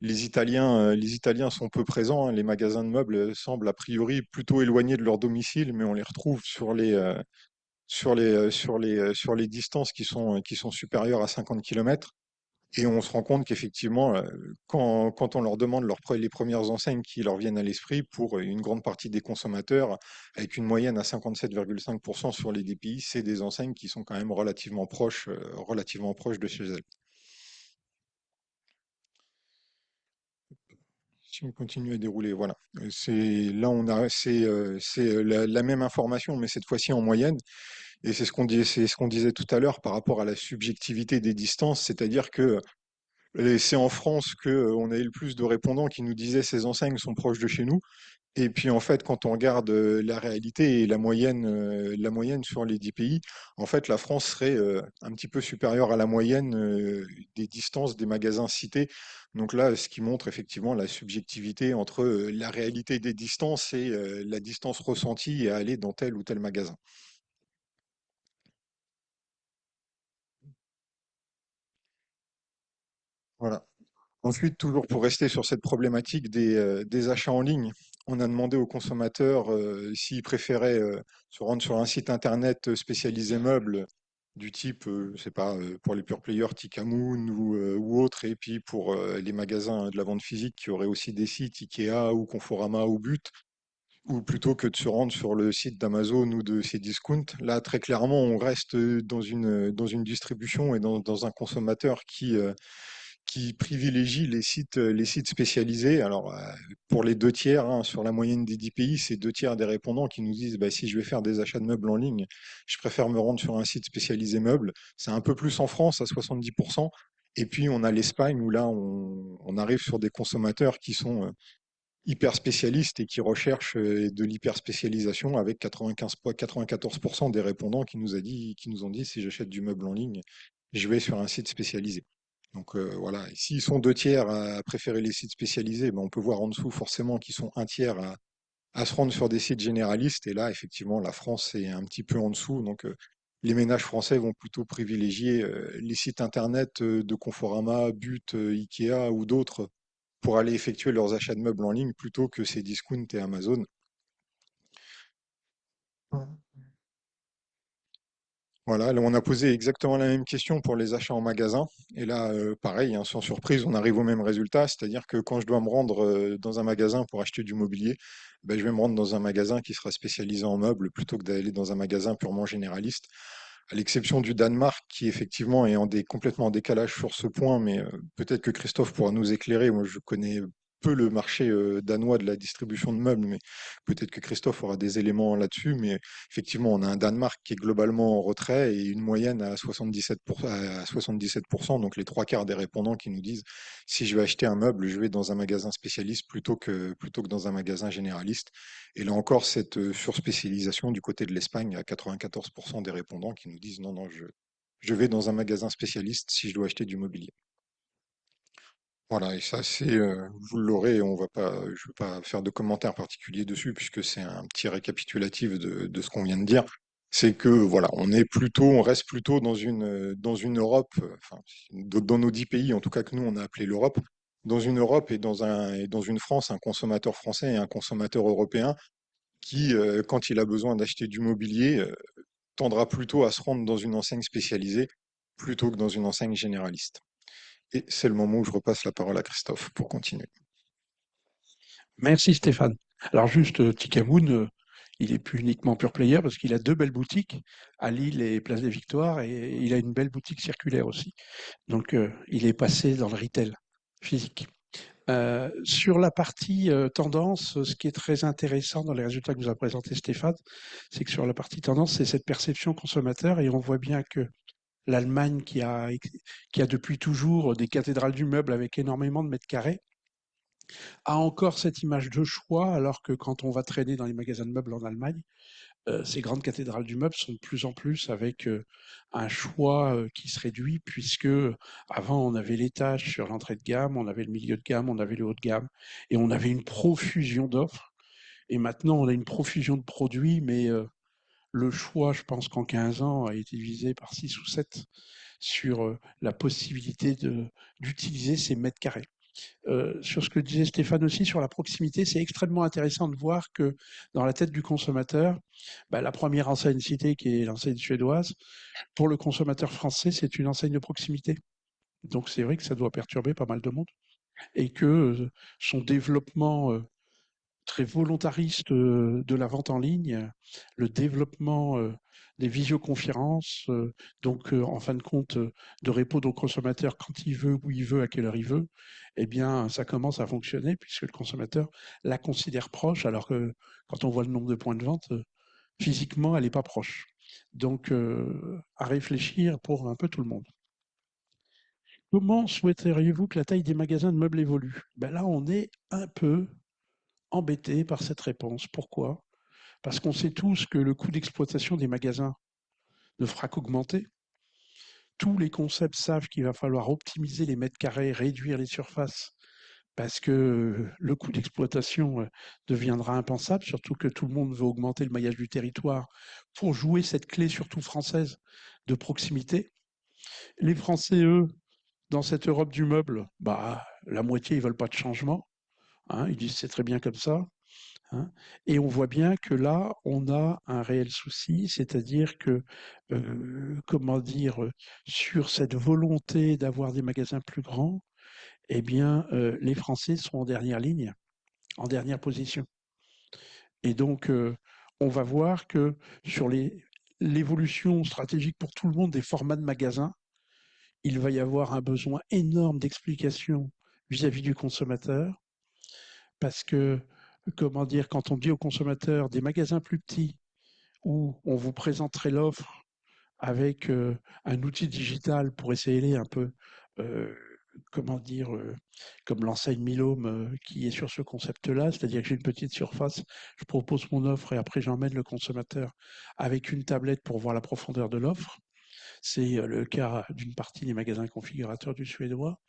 les Italiens sont peu présents, hein. Les magasins de meubles semblent a priori plutôt éloignés de leur domicile, mais on les retrouve sur les distances qui sont supérieures à 50 km. Et on se rend compte qu'effectivement, quand on leur demande les premières enseignes qui leur viennent à l'esprit, pour une grande partie des consommateurs, avec une moyenne à 57,5% sur les DPI, c'est des enseignes qui sont quand même relativement proches de chez elles. Si on continue à dérouler, voilà. C'est la même information, mais cette fois-ci en moyenne. Et c'est ce qu'on disait tout à l'heure par rapport à la subjectivité des distances, c'est-à-dire que c'est en France que on a eu le plus de répondants qui nous disaient ces enseignes sont proches de chez nous. Et puis en fait, quand on regarde la réalité et la moyenne sur les 10 pays, en fait, la France serait un petit peu supérieure à la moyenne des distances des magasins cités. Donc là, ce qui montre effectivement la subjectivité entre la réalité des distances et la distance ressentie à aller dans tel ou tel magasin. Voilà. Ensuite, toujours pour rester sur cette problématique des achats en ligne, on a demandé aux consommateurs s'ils préféraient se rendre sur un site internet spécialisé meubles du type, je sais pas, pour les pure players, Tikamoon ou autre, et puis pour les magasins de la vente physique qui auraient aussi des sites Ikea ou Conforama ou But, ou plutôt que de se rendre sur le site d'Amazon ou de Cdiscount. Là, très clairement, on reste dans une distribution et dans un consommateur qui privilégie les sites spécialisés. Alors, pour les deux tiers, sur la moyenne des 10 pays, c'est deux tiers des répondants qui nous disent bah, si je vais faire des achats de meubles en ligne, je préfère me rendre sur un site spécialisé meubles. C'est un peu plus en France, à 70%. Et puis, on a l'Espagne où là, on arrive sur des consommateurs qui sont hyper spécialistes et qui recherchent de l'hyper spécialisation avec 94% des répondants qui nous ont dit si j'achète du meuble en ligne, je vais sur un site spécialisé. Donc voilà, et s'ils sont deux tiers à préférer les sites spécialisés, ben, on peut voir en dessous forcément qu'ils sont un tiers à se rendre sur des sites généralistes. Et là, effectivement, la France est un petit peu en dessous. Donc les ménages français vont plutôt privilégier les sites internet de Conforama, But, Ikea ou d'autres pour aller effectuer leurs achats de meubles en ligne plutôt que ces discounts et Amazon. Voilà, là, on a posé exactement la même question pour les achats en magasin. Et là, pareil, sans surprise, on arrive au même résultat. C'est-à-dire que quand je dois me rendre dans un magasin pour acheter du mobilier, ben, je vais me rendre dans un magasin qui sera spécialisé en meubles plutôt que d'aller dans un magasin purement généraliste. À l'exception du Danemark, qui effectivement est complètement en décalage sur ce point, mais peut-être que Christophe pourra nous éclairer. Moi, je connais peu le marché danois de la distribution de meubles, mais peut-être que Christophe aura des éléments là-dessus. Mais effectivement, on a un Danemark qui est globalement en retrait et une moyenne à 77%, à 77%, donc les trois quarts des répondants qui nous disent si je vais acheter un meuble, je vais dans un magasin spécialiste plutôt que dans un magasin généraliste. Et là encore, cette surspécialisation du côté de l'Espagne, à 94% des répondants qui nous disent non, non, je vais dans un magasin spécialiste si je dois acheter du mobilier. Voilà, et ça, vous l'aurez, je ne vais pas faire de commentaires particuliers dessus puisque c'est un petit récapitulatif de ce qu'on vient de dire. C'est que voilà, on reste plutôt dans une Europe, enfin, dans nos 10 pays, en tout cas que nous on a appelé l'Europe, dans une Europe et dans une France, un consommateur français et un consommateur européen qui, quand il a besoin d'acheter du mobilier, tendra plutôt à se rendre dans une enseigne spécialisée plutôt que dans une enseigne généraliste. Et c'est le moment où je repasse la parole à Christophe pour continuer. Merci Stéphane. Alors juste, Tikamoon, il est plus uniquement pure player parce qu'il a deux belles boutiques à Lille et Place des Victoires et il a une belle boutique circulaire aussi. Donc il est passé dans le retail physique. Sur la partie tendance, ce qui est très intéressant dans les résultats que vous a présenté Stéphane, c'est que sur la partie tendance, c'est cette perception consommateur et on voit bien que l'Allemagne qui a depuis toujours des cathédrales du meuble avec énormément de mètres carrés, a encore cette image de choix, alors que quand on va traîner dans les magasins de meubles en Allemagne, ces grandes cathédrales du meuble sont de plus en plus avec un choix qui se réduit, puisque avant on avait l'étage sur l'entrée de gamme, on avait le milieu de gamme, on avait le haut de gamme, et on avait une profusion d'offres. Et maintenant on a une profusion de produits, mais le choix, je pense qu'en 15 ans, a été divisé par 6 ou 7 sur la possibilité d'utiliser ces mètres carrés. Sur ce que disait Stéphane aussi sur la proximité, c'est extrêmement intéressant de voir que dans la tête du consommateur, bah, la première enseigne citée, qui est l'enseigne suédoise, pour le consommateur français, c'est une enseigne de proximité. Donc c'est vrai que ça doit perturber pas mal de monde et que son développement très volontariste de la vente en ligne, le développement des visioconférences, donc en fin de compte de repos au consommateur quand il veut, où il veut, à quelle heure il veut, eh bien ça commence à fonctionner puisque le consommateur la considère proche, alors que quand on voit le nombre de points de vente, physiquement elle n'est pas proche. Donc à réfléchir pour un peu tout le monde. Comment souhaiteriez-vous que la taille des magasins de meubles évolue? Ben là, on est un peu embêté par cette réponse. Pourquoi? Parce qu'on sait tous que le coût d'exploitation des magasins ne fera qu'augmenter. Tous les concepts savent qu'il va falloir optimiser les mètres carrés, réduire les surfaces, parce que le coût d'exploitation deviendra impensable, surtout que tout le monde veut augmenter le maillage du territoire pour jouer cette clé surtout française de proximité. Les Français, eux, dans cette Europe du meuble, bah, la moitié, ils veulent pas de changement. Hein, ils disent c'est très bien comme ça. Hein. Et on voit bien que là, on a un réel souci, c'est-à-dire que, comment dire, sur cette volonté d'avoir des magasins plus grands, eh bien, les Français sont en dernière ligne, en dernière position. Et donc, on va voir que sur l'évolution stratégique pour tout le monde des formats de magasins, il va y avoir un besoin énorme d'explications vis-à-vis du consommateur, parce que, comment dire, quand on dit au consommateur des magasins plus petits, où on vous présenterait l'offre avec un outil digital pour essayer un peu, euh, comment dire, comme l'enseigne Milome qui est sur ce concept-là, c'est-à-dire que j'ai une petite surface, je propose mon offre et après j'emmène le consommateur avec une tablette pour voir la profondeur de l'offre. C'est le cas d'une partie des magasins configurateurs du suédois.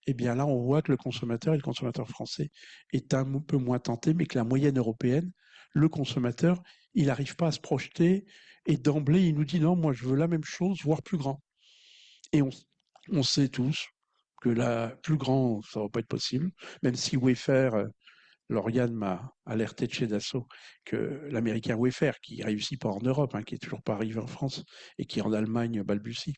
Eh bien là, on voit que le consommateur et le consommateur français est un peu moins tenté, mais que la moyenne européenne, le consommateur, il n'arrive pas à se projeter et d'emblée, il nous dit non, moi je veux la même chose, voire plus grand. Et on sait tous que la plus grand, ça va pas être possible, même si Wayfair, Lauriane m'a alerté de chez Dassault que l'américain Wayfair, qui réussit pas en Europe, hein, qui est toujours pas arrivé en France et qui en Allemagne balbutie,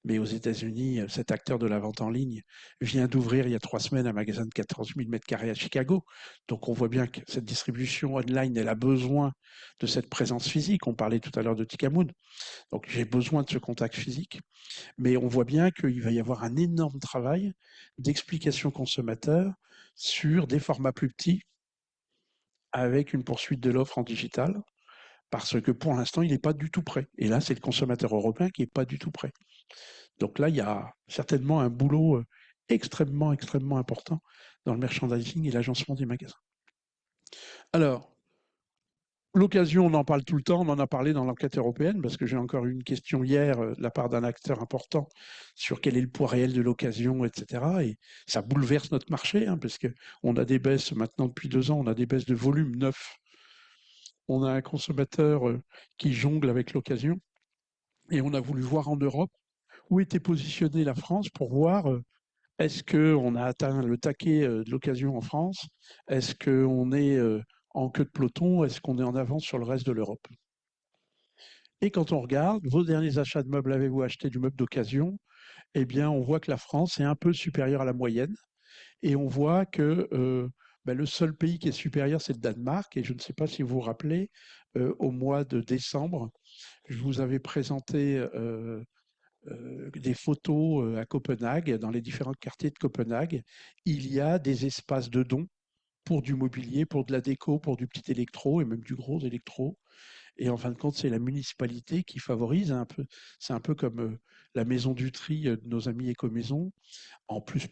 mais aux États-Unis, cet acteur de la vente en ligne vient d'ouvrir il y a 3 semaines un magasin de 14 000 mètres carrés à Chicago. Donc on voit bien que cette distribution online, elle a besoin de cette présence physique. On parlait tout à l'heure de Tikamoon. Donc j'ai besoin de ce contact physique. Mais on voit bien qu'il va y avoir un énorme travail d'explication consommateur sur des formats plus petits avec une poursuite de l'offre en digital parce que pour l'instant, il n'est pas du tout prêt. Et là, c'est le consommateur européen qui n'est pas du tout prêt. Donc là, il y a certainement un boulot extrêmement, extrêmement important dans le merchandising et l'agencement des magasins. Alors, l'occasion, on en parle tout le temps, on en a parlé dans l'enquête européenne, parce que j'ai encore eu une question hier de la part d'un acteur important sur quel est le poids réel de l'occasion, etc. Et ça bouleverse notre marché, hein, parce qu'on a des baisses maintenant depuis 2 ans, on a des baisses de volume neuf. On a un consommateur qui jongle avec l'occasion, et on a voulu voir en Europe où était positionnée la France pour voir est-ce qu'on a atteint le taquet de l'occasion en France? Est-ce qu'on est en queue de peloton? Est-ce qu'on est en avance sur le reste de l'Europe? Et quand on regarde, vos derniers achats de meubles, avez-vous acheté du meuble d'occasion? Eh bien, on voit que la France est un peu supérieure à la moyenne. Et on voit que ben, le seul pays qui est supérieur, c'est le Danemark. Et je ne sais pas si vous vous rappelez, au mois de décembre, je vous avais présenté des photos à Copenhague, dans les différents quartiers de Copenhague, il y a des espaces de dons pour du mobilier, pour de la déco, pour du petit électro et même du gros électro. Et en fin de compte, c'est la municipalité qui favorise un peu. C'est un peu comme la maison du tri de nos amis Écomaison en plus,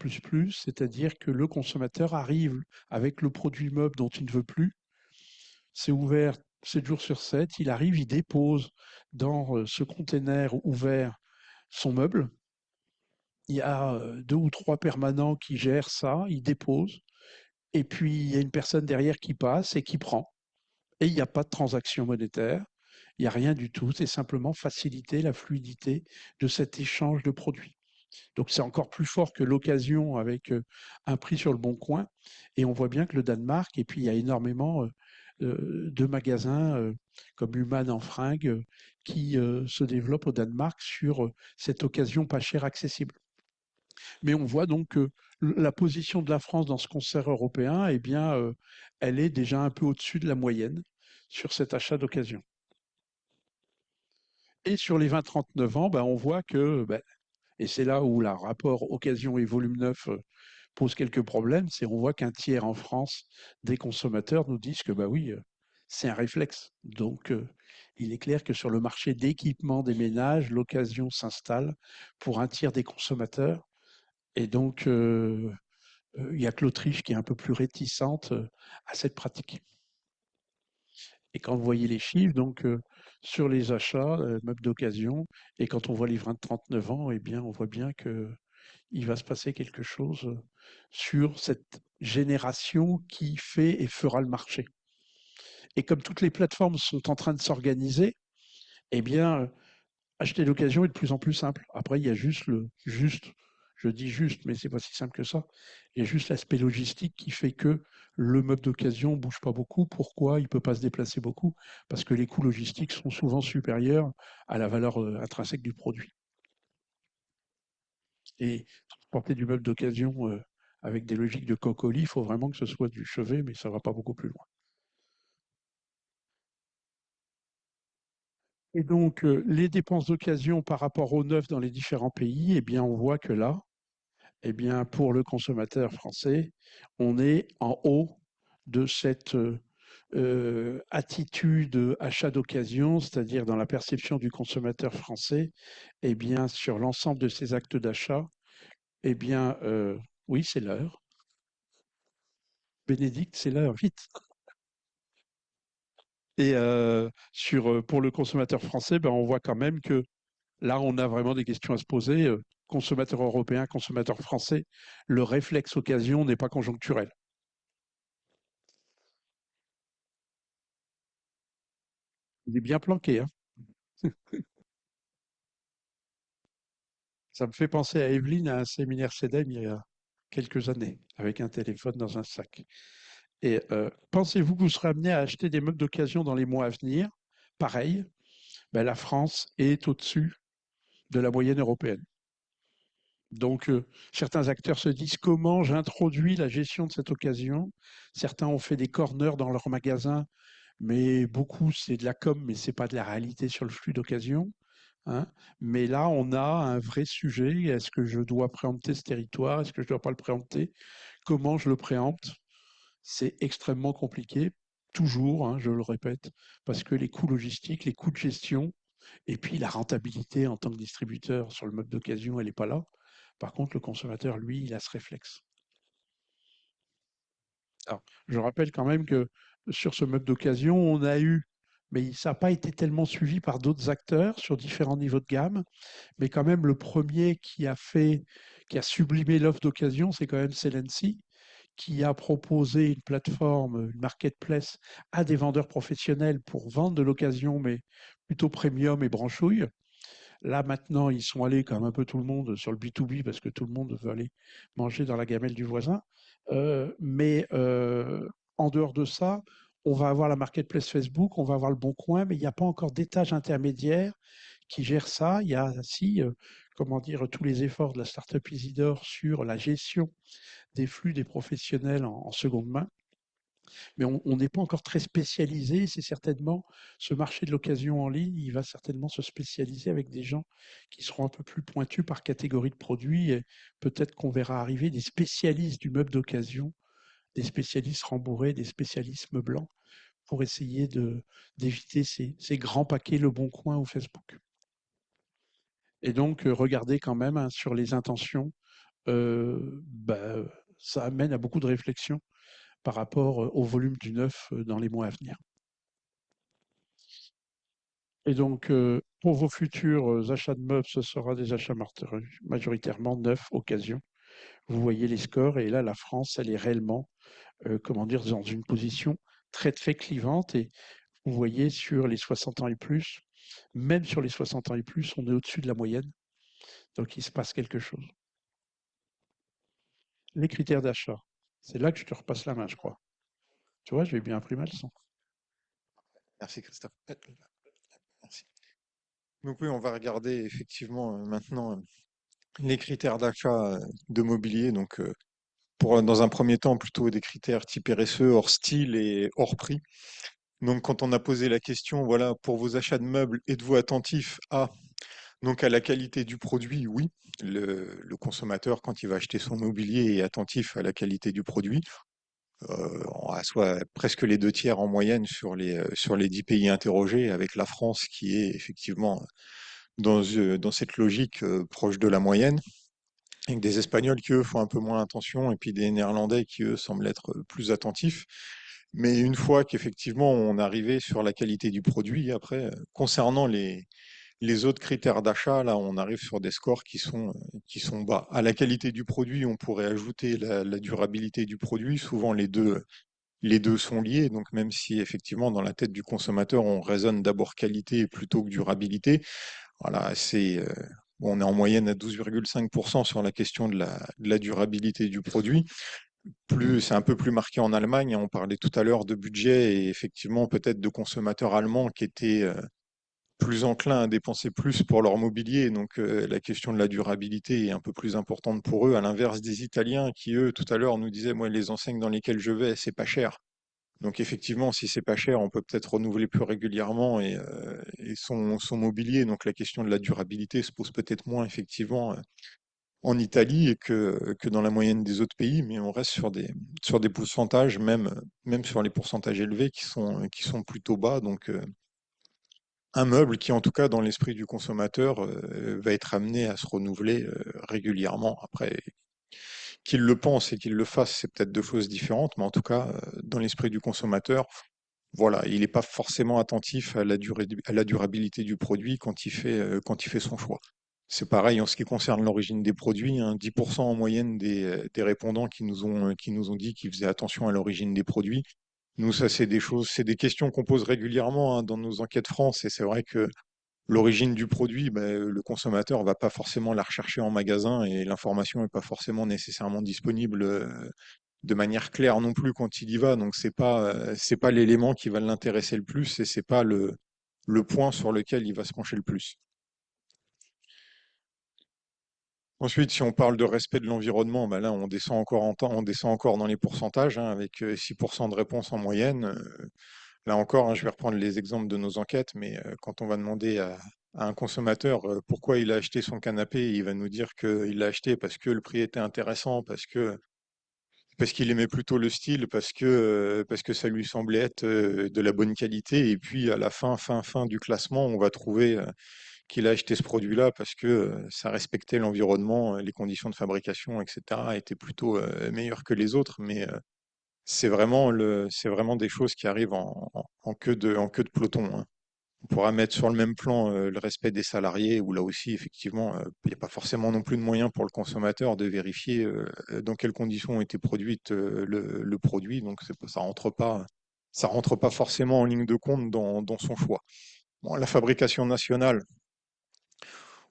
c'est-à-dire que le consommateur arrive avec le produit meuble dont il ne veut plus. C'est ouvert 7 jours sur 7. Il arrive, il dépose dans ce container ouvert son meuble. Il y a deux ou trois permanents qui gèrent ça, ils déposent. Et puis, il y a une personne derrière qui passe et qui prend. Et il n'y a pas de transaction monétaire, il n'y a rien du tout, c'est simplement faciliter la fluidité de cet échange de produits. Donc c'est encore plus fort que l'occasion avec un prix sur le bon coin. Et on voit bien que le Danemark, et puis il y a énormément de magasins comme Human en fringues qui se développent au Danemark sur cette occasion pas chère accessible. Mais on voit donc que la position de la France dans ce concert européen, eh bien, elle est déjà un peu au-dessus de la moyenne sur cet achat d'occasion. Et sur les 20-39 ans, ben, on voit que, ben, et c'est là où le rapport occasion et volume neuf pose quelques problèmes, c'est on voit qu'un tiers en France des consommateurs nous disent que bah oui, c'est un réflexe. Donc il est clair que sur le marché d'équipement des ménages, l'occasion s'installe pour un tiers des consommateurs. Et donc il y a que l'Autriche qui est un peu plus réticente à cette pratique. Et quand vous voyez les chiffres, donc sur les achats, meubles d'occasion, et quand on voit les 20-39 ans, eh bien, on voit bien que il va se passer quelque chose sur cette génération qui fait et fera le marché. Et comme toutes les plateformes sont en train de s'organiser, eh bien, acheter d'occasion est de plus en plus simple. Après, il y a je dis juste, mais c'est pas si simple que ça. Il y a juste l'aspect logistique qui fait que le meuble d'occasion bouge pas beaucoup. Pourquoi? Il peut pas se déplacer beaucoup parce que les coûts logistiques sont souvent supérieurs à la valeur intrinsèque du produit. Et transporter du meuble d'occasion avec des logiques de coq-au-lit, il faut vraiment que ce soit du chevet, mais ça va pas beaucoup plus loin. Et donc, les dépenses d'occasion par rapport au neuf dans les différents pays, eh bien, on voit que là, eh bien, pour le consommateur français, on est en haut de cette attitude achat d'occasion, c'est-à-dire dans la perception du consommateur français, eh bien, sur l'ensemble de ses actes d'achat, eh bien, oui, c'est l'heure. Bénédicte, c'est l'heure, vite. Et pour le consommateur français, ben, on voit quand même que là, on a vraiment des questions à se poser. Consommateur européen, consommateur français, le réflexe occasion n'est pas conjoncturel. Il est bien planqué, hein. Ça me fait penser à Evelyne à un séminaire CEDEM il y a quelques années, avec un téléphone dans un sac. Et pensez-vous que vous serez amené à acheter des meubles d'occasion dans les mois à venir? Pareil, ben, la France est au-dessus de la moyenne européenne. Donc, certains acteurs se disent comment j'introduis la gestion de cette occasion. Certains ont fait des corners dans leurs magasins, mais beaucoup c'est de la com, mais c'est pas de la réalité sur le flux d'occasion, hein. Mais là, on a un vrai sujet. Est-ce que je dois préempter ce territoire? Est-ce que je dois pas le préempter? Comment je le préempte? C'est extrêmement compliqué, toujours, hein, je le répète, parce que les coûts logistiques, les coûts de gestion, et puis la rentabilité en tant que distributeur sur le meuble d'occasion, elle n'est pas là. Par contre, le consommateur, lui, il a ce réflexe. Alors, je rappelle quand même que sur ce meuble d'occasion, on a eu, mais ça n'a pas été tellement suivi par d'autres acteurs sur différents niveaux de gamme, mais quand même le premier qui a sublimé l'offre d'occasion, c'est quand même Celency, qui a proposé une plateforme, une marketplace à des vendeurs professionnels pour vendre de l'occasion, mais plutôt premium et branchouille. Là, maintenant, ils sont allés, comme un peu tout le monde, sur le B2B parce que tout le monde veut aller manger dans la gamelle du voisin. Mais en dehors de ça, on va avoir la marketplace Facebook, on va avoir le Bon Coin, mais il n'y a pas encore d'étage intermédiaire qui gère ça. Il y a aussi, comment dire, tous les efforts de la startup Isidore sur la gestion des flux des professionnels en seconde main. Mais on n'est pas encore très spécialisé. C'est certainement ce marché de l'occasion en ligne, il va certainement se spécialiser avec des gens qui seront un peu plus pointus par catégorie de produits. Et peut-être qu'on verra arriver des spécialistes du meuble d'occasion, des spécialistes rembourrés, des spécialistes blancs pour essayer d'éviter ces grands paquets Le Bon Coin ou Facebook. Et donc, regardez quand même hein, sur les intentions, bah, ça amène à beaucoup de réflexions par rapport au volume du neuf dans les mois à venir. Et donc, pour vos futurs achats de meubles, ce sera des achats majoritairement neufs, occasion. Vous voyez les scores et là, la France, elle est réellement, comment dire, dans une position très, très clivante. Et vous voyez sur les 60 ans et plus, même sur les 60 ans et plus, on est au-dessus de la moyenne. Donc, il se passe quelque chose. Les critères d'achat, c'est là que je te repasse la main, je crois. Tu vois, j'ai bien appris ma leçon. Merci Christophe. Merci. Donc oui, on va regarder effectivement maintenant les critères d'achat de mobilier. Donc dans un premier temps, plutôt des critères type RSE, hors style et hors prix. Donc quand on a posé la question, voilà, pour vos achats de meubles, êtes-vous attentif donc à la qualité du produit? Oui, le consommateur, quand il va acheter son mobilier, est attentif à la qualité du produit. À soit presque les 2 tiers en moyenne sur les 10 pays interrogés, avec la France qui est effectivement dans cette logique proche de la moyenne, avec des Espagnols qui, eux, font un peu moins attention, et puis des Néerlandais qui, eux, semblent être plus attentifs. Mais une fois qu'effectivement on est arrivé sur la qualité du produit, après, concernant les autres critères d'achat, là, on arrive sur des scores qui sont bas. À la qualité du produit, on pourrait ajouter la durabilité du produit. Souvent, les deux sont liés. Donc, même si effectivement, dans la tête du consommateur, on raisonne d'abord qualité plutôt que durabilité, voilà, on est en moyenne à 12,5% sur la question de la durabilité du produit. C'est un peu plus marqué en Allemagne. On parlait tout à l'heure de budget et effectivement peut-être de consommateurs allemands qui étaient plus enclins à dépenser plus pour leur mobilier. Donc la question de la durabilité est un peu plus importante pour eux, à l'inverse des Italiens qui, eux, tout à l'heure nous disaient, moi, les enseignes dans lesquelles je vais, c'est pas cher. Donc effectivement, si c'est pas cher, on peut peut-être renouveler plus régulièrement et son mobilier. Donc la question de la durabilité se pose peut-être moins effectivement en Italie que dans la moyenne des autres pays, mais on reste sur des pourcentages, même sur les pourcentages élevés qui sont plutôt bas. Donc un meuble qui, en tout cas, dans l'esprit du consommateur, va être amené à se renouveler régulièrement. Après, qu'il le pense et qu'il le fasse, c'est peut-être deux choses différentes, mais en tout cas, dans l'esprit du consommateur, voilà, il n'est pas forcément attentif à à la durabilité du produit quand il fait son choix. C'est pareil en ce qui concerne l'origine des produits, hein, 10% en moyenne des répondants qui nous ont dit qu'ils faisaient attention à l'origine des produits. Nous, ça, c'est des questions qu'on pose régulièrement hein, dans nos enquêtes France, et c'est vrai que l'origine du produit, ben, le consommateur va pas forcément la rechercher en magasin et l'information n'est pas forcément nécessairement disponible de manière claire non plus quand il y va. Donc c'est pas l'élément qui va l'intéresser le plus et c'est pas le point sur lequel il va se pencher le plus. Ensuite, si on parle de respect de l'environnement, ben là on descend encore on descend encore dans les pourcentages hein, avec 6% de réponses en moyenne. Là encore, hein, je vais reprendre les exemples de nos enquêtes, mais quand on va demander à un consommateur pourquoi il a acheté son canapé, il va nous dire qu'il l'a acheté parce que le prix était intéressant, parce qu'il aimait plutôt le style, parce que ça lui semblait être de la bonne qualité. Et puis à la fin du classement, on va trouver qu'il a acheté ce produit-là parce que ça respectait l'environnement, les conditions de fabrication, etc., étaient plutôt meilleures que les autres. Mais c'est vraiment des choses qui arrivent en queue de peloton, hein. On pourra mettre sur le même plan le respect des salariés, où là aussi, effectivement, il n'y a pas forcément non plus de moyens pour le consommateur de vérifier dans quelles conditions ont été produites le produit. Donc ça rentre pas forcément en ligne de compte dans son choix. Bon, la fabrication nationale,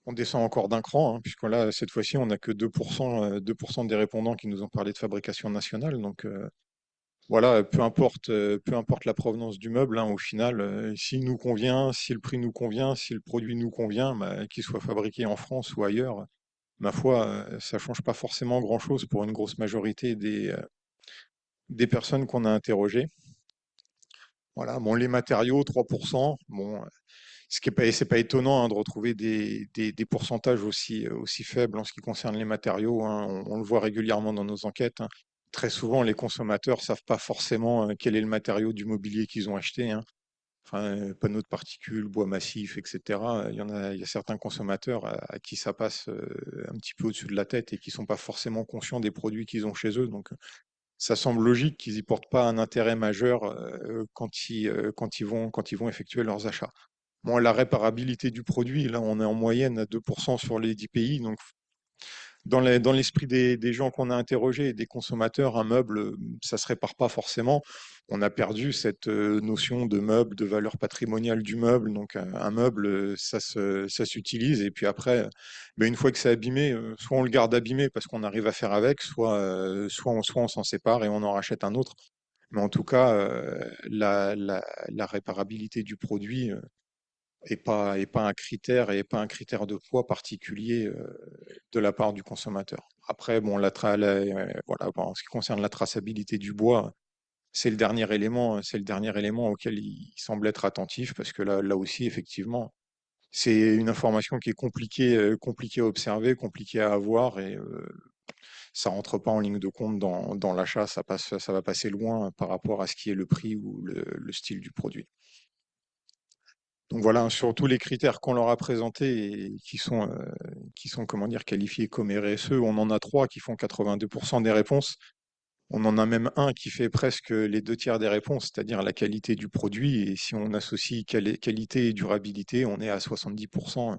on descend encore d'un cran, hein, puisque là, cette fois-ci, on n'a que 2% des répondants qui nous ont parlé de fabrication nationale. Donc, voilà, peu importe la provenance du meuble, hein, au final, s'il nous convient, si le prix nous convient, si le produit nous convient, bah, qu'il soit fabriqué en France ou ailleurs, ma foi, ça change pas forcément grand-chose pour une grosse majorité des personnes qu'on a interrogées. Voilà, bon, les matériaux, 3%. Bon, c'est pas étonnant hein, de retrouver des pourcentages aussi faibles en ce qui concerne les matériaux, hein. On le voit régulièrement dans nos enquêtes, hein. Très souvent, les consommateurs savent pas forcément quel est le matériau du mobilier qu'ils ont acheté, hein. Enfin, panneaux de particules, bois massif, etc. Il y a certains consommateurs à qui ça passe un petit peu au-dessus de la tête et qui sont pas forcément conscients des produits qu'ils ont chez eux. Donc, ça semble logique qu'ils y portent pas un intérêt majeur quand ils vont effectuer leurs achats. Bon, la réparabilité du produit, là, on est en moyenne à 2% sur les 10 pays. Donc, dans l'esprit des gens qu'on a interrogés et des consommateurs, un meuble, ça se répare pas forcément. On a perdu cette notion de meuble, de valeur patrimoniale du meuble. Donc, un meuble, ça s'utilise. Et puis après, ben, une fois que c'est abîmé, soit on le garde abîmé parce qu'on arrive à faire avec, soit on s'en sépare et on en rachète un autre. Mais en tout cas, la réparabilité du produit, et pas un critère et pas un critère de poids particulier de la part du consommateur. Après, bon, voilà, bon, en ce qui concerne la traçabilité du bois, c'est le dernier élément auquel il semble être attentif parce que là aussi, effectivement, c'est une information qui est compliquée à observer, compliquée à avoir et ça rentre pas en ligne de compte dans l'achat, ça va passer loin par rapport à ce qui est le prix ou le style du produit. Donc voilà, sur tous les critères qu'on leur a présentés et qui sont comment dire, qualifiés comme RSE, on en a trois qui font 82% des réponses. On en a même un qui fait presque les deux tiers des réponses, c'est-à-dire la qualité du produit. Et si on associe qualité et durabilité, on est à 70%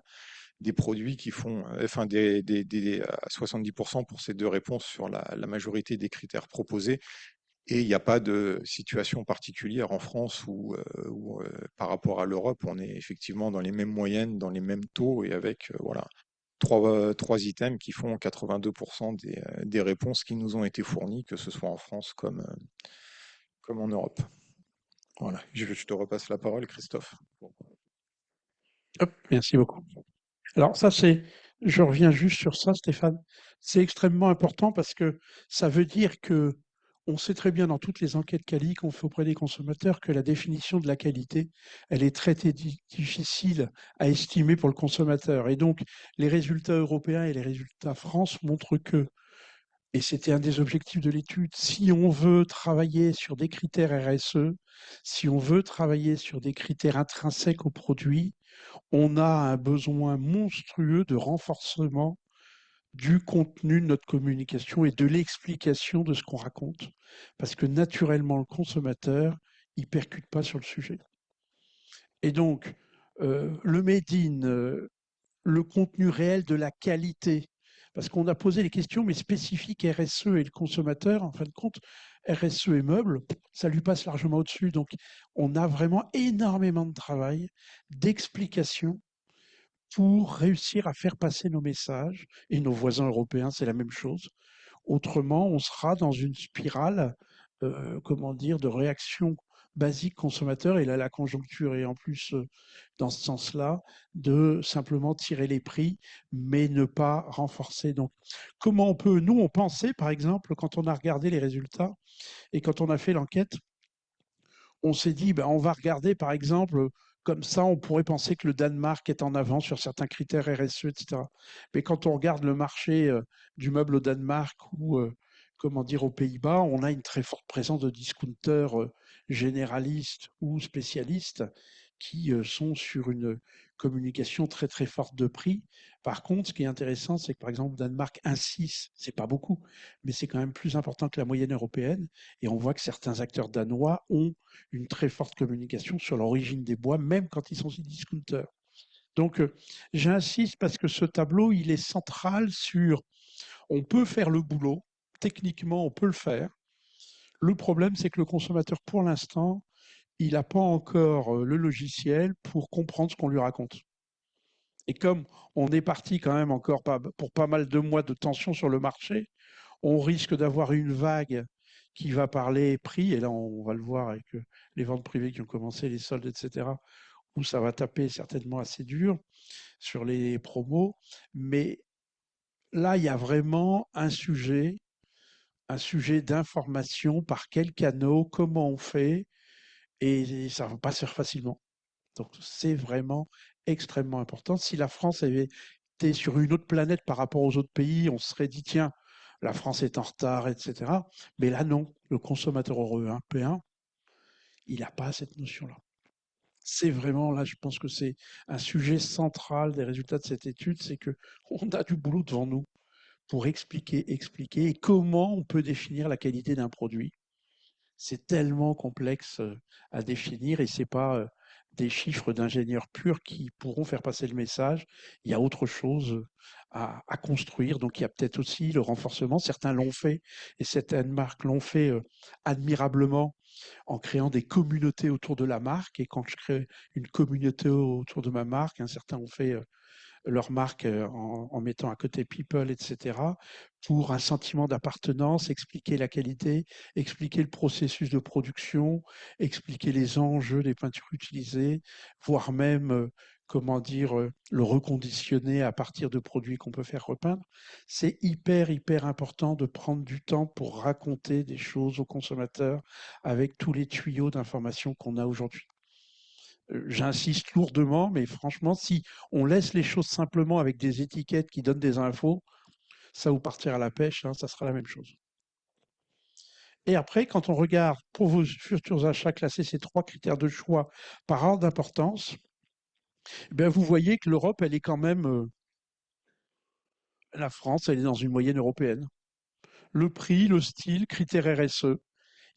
des produits qui font, enfin à 70% pour ces deux réponses sur la majorité des critères proposés. Et il n'y a pas de situation particulière en France où, par rapport à l'Europe, on est effectivement dans les mêmes moyennes, dans les mêmes taux et avec voilà, trois items qui font 82% des réponses qui nous ont été fournies, que ce soit en France comme en Europe. Voilà, je te repasse la parole, Christophe. Hop, merci beaucoup. Alors je reviens juste sur ça, Stéphane. C'est extrêmement important parce que ça veut dire que on sait très bien dans toutes les enquêtes quali qu'on fait auprès des consommateurs que la définition de la qualité, elle est difficile à estimer pour le consommateur. Et donc, les résultats européens et les résultats France montrent que, et c'était un des objectifs de l'étude, si on veut travailler sur des critères RSE, si on veut travailler sur des critères intrinsèques au produit, on a un besoin monstrueux de renforcement du contenu de notre communication et de l'explication de ce qu'on raconte. Parce que naturellement, le consommateur, il ne percute pas sur le sujet. Et donc, le made in, le contenu réel de la qualité, parce qu'on a posé les questions, mais spécifiques RSE et le consommateur, en fin de compte, RSE et meubles, ça lui passe largement au-dessus. Donc, on a vraiment énormément de travail, d'explication pour réussir à faire passer nos messages. Et nos voisins européens, c'est la même chose. Autrement, on sera dans une spirale, comment dire, de réaction basique consommateur. Et là, la conjoncture est en plus dans ce sens-là, de simplement tirer les prix, mais ne pas renforcer. Donc, comment on peut, nous, on pensait, par exemple, quand on a regardé les résultats et quand on a fait l'enquête, on s'est dit, ben, on va regarder, par exemple, comme ça, on pourrait penser que le Danemark est en avant sur certains critères RSE, etc. Mais quand on regarde le marché du meuble au Danemark ou, comment dire, aux Pays-Bas, on a une très forte présence de discounters généralistes ou spécialistes qui sont sur une communication très très forte de prix. Par contre, ce qui est intéressant, c'est que par exemple, Danemark 1,6, c'est pas beaucoup, mais c'est quand même plus important que la moyenne européenne. Et on voit que certains acteurs danois ont une très forte communication sur l'origine des bois, même quand ils sont discounters. Donc, j'insiste parce que ce tableau, il est central sur, on peut faire le boulot, techniquement, on peut le faire. Le problème, c'est que le consommateur, pour l'instant, il n'a pas encore le logiciel pour comprendre ce qu'on lui raconte. Et comme on est parti quand même encore pour pas mal de mois de tension sur le marché, on risque d'avoir une vague qui va parler prix, et là on va le voir avec les ventes privées qui ont commencé, les soldes, etc., où ça va taper certainement assez dur sur les promos. Mais là, il y a vraiment un sujet un sujet d'information, par quels canaux, comment on fait, et ça va pas se faire facilement. Donc c'est vraiment extrêmement important. Si la France avait été sur une autre planète par rapport aux autres pays, on se serait dit, tiens, la France est en retard, etc. Mais là, non. Le consommateur européen, il n'a pas cette notion-là. C'est vraiment, là, je pense que c'est un sujet central des résultats de cette étude, c'est que on a du boulot devant nous pour expliquer et comment on peut définir la qualité d'un produit. C'est tellement complexe à définir et c'est pas des chiffres d'ingénieurs purs qui pourront faire passer le message. Il y a autre chose à construire. Donc il y a peut-être aussi le renforcement. Certains l'ont fait et certaines marques l'ont fait admirablement en créant des communautés autour de la marque. Et quand je crée une communauté autour de ma marque, certains ont fait leur marque en mettant à côté people, etc., pour un sentiment d'appartenance, expliquer la qualité, expliquer le processus de production, expliquer les enjeux des peintures utilisées, voire même, comment dire, le reconditionner à partir de produits qu'on peut faire repeindre. C'est hyper, hyper important de prendre du temps pour raconter des choses aux consommateurs avec tous les tuyaux d'information qu'on a aujourd'hui. J'insiste lourdement, mais franchement, si on laisse les choses simplement avec des étiquettes qui donnent des infos, ça vous partira à la pêche, ça sera la même chose. Et après, quand on regarde pour vos futurs achats, classer ces 3 critères de choix par ordre d'importance, ben vous voyez que l'Europe, elle est quand même, la France, elle est dans une moyenne européenne. Le prix, le style, critères RSE.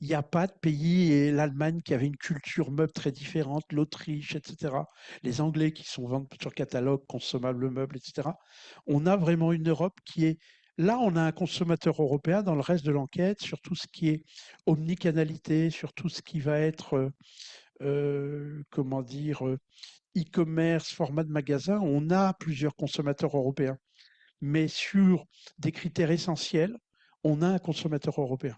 Il n'y a pas de pays, et l'Allemagne qui avait une culture meuble très différente, l'Autriche, etc. Les Anglais qui sont vendus sur catalogue, consommables meubles, etc. On a vraiment une Europe qui est... Là, on a un consommateur européen dans le reste de l'enquête sur tout ce qui est omnicanalité, sur tout ce qui va être, comment dire, e-commerce, format de magasin. On a plusieurs consommateurs européens. Mais sur des critères essentiels, on a un consommateur européen.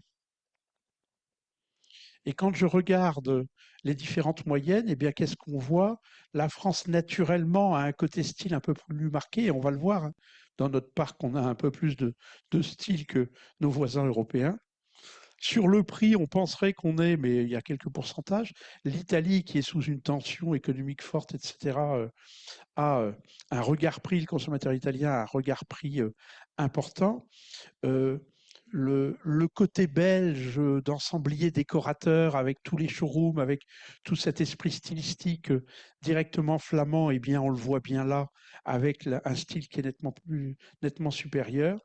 Et quand je regarde les différentes moyennes, eh bien, qu'est-ce qu'on voit? La France, naturellement, a un côté style un peu plus marqué, et on va le voir, dans notre parc, on a un peu plus de style que nos voisins européens. Sur le prix, on penserait qu'on est, mais il y a quelques pourcentages. L'Italie, qui est sous une tension économique forte, etc., a un regard prix, le consommateur italien a un regard prix important. Euh, le côté belge d'ensemblier décorateur avec tous les showrooms, avec tout cet esprit stylistique directement flamand, eh bien, on le voit bien là, avec un style qui est nettement supérieur.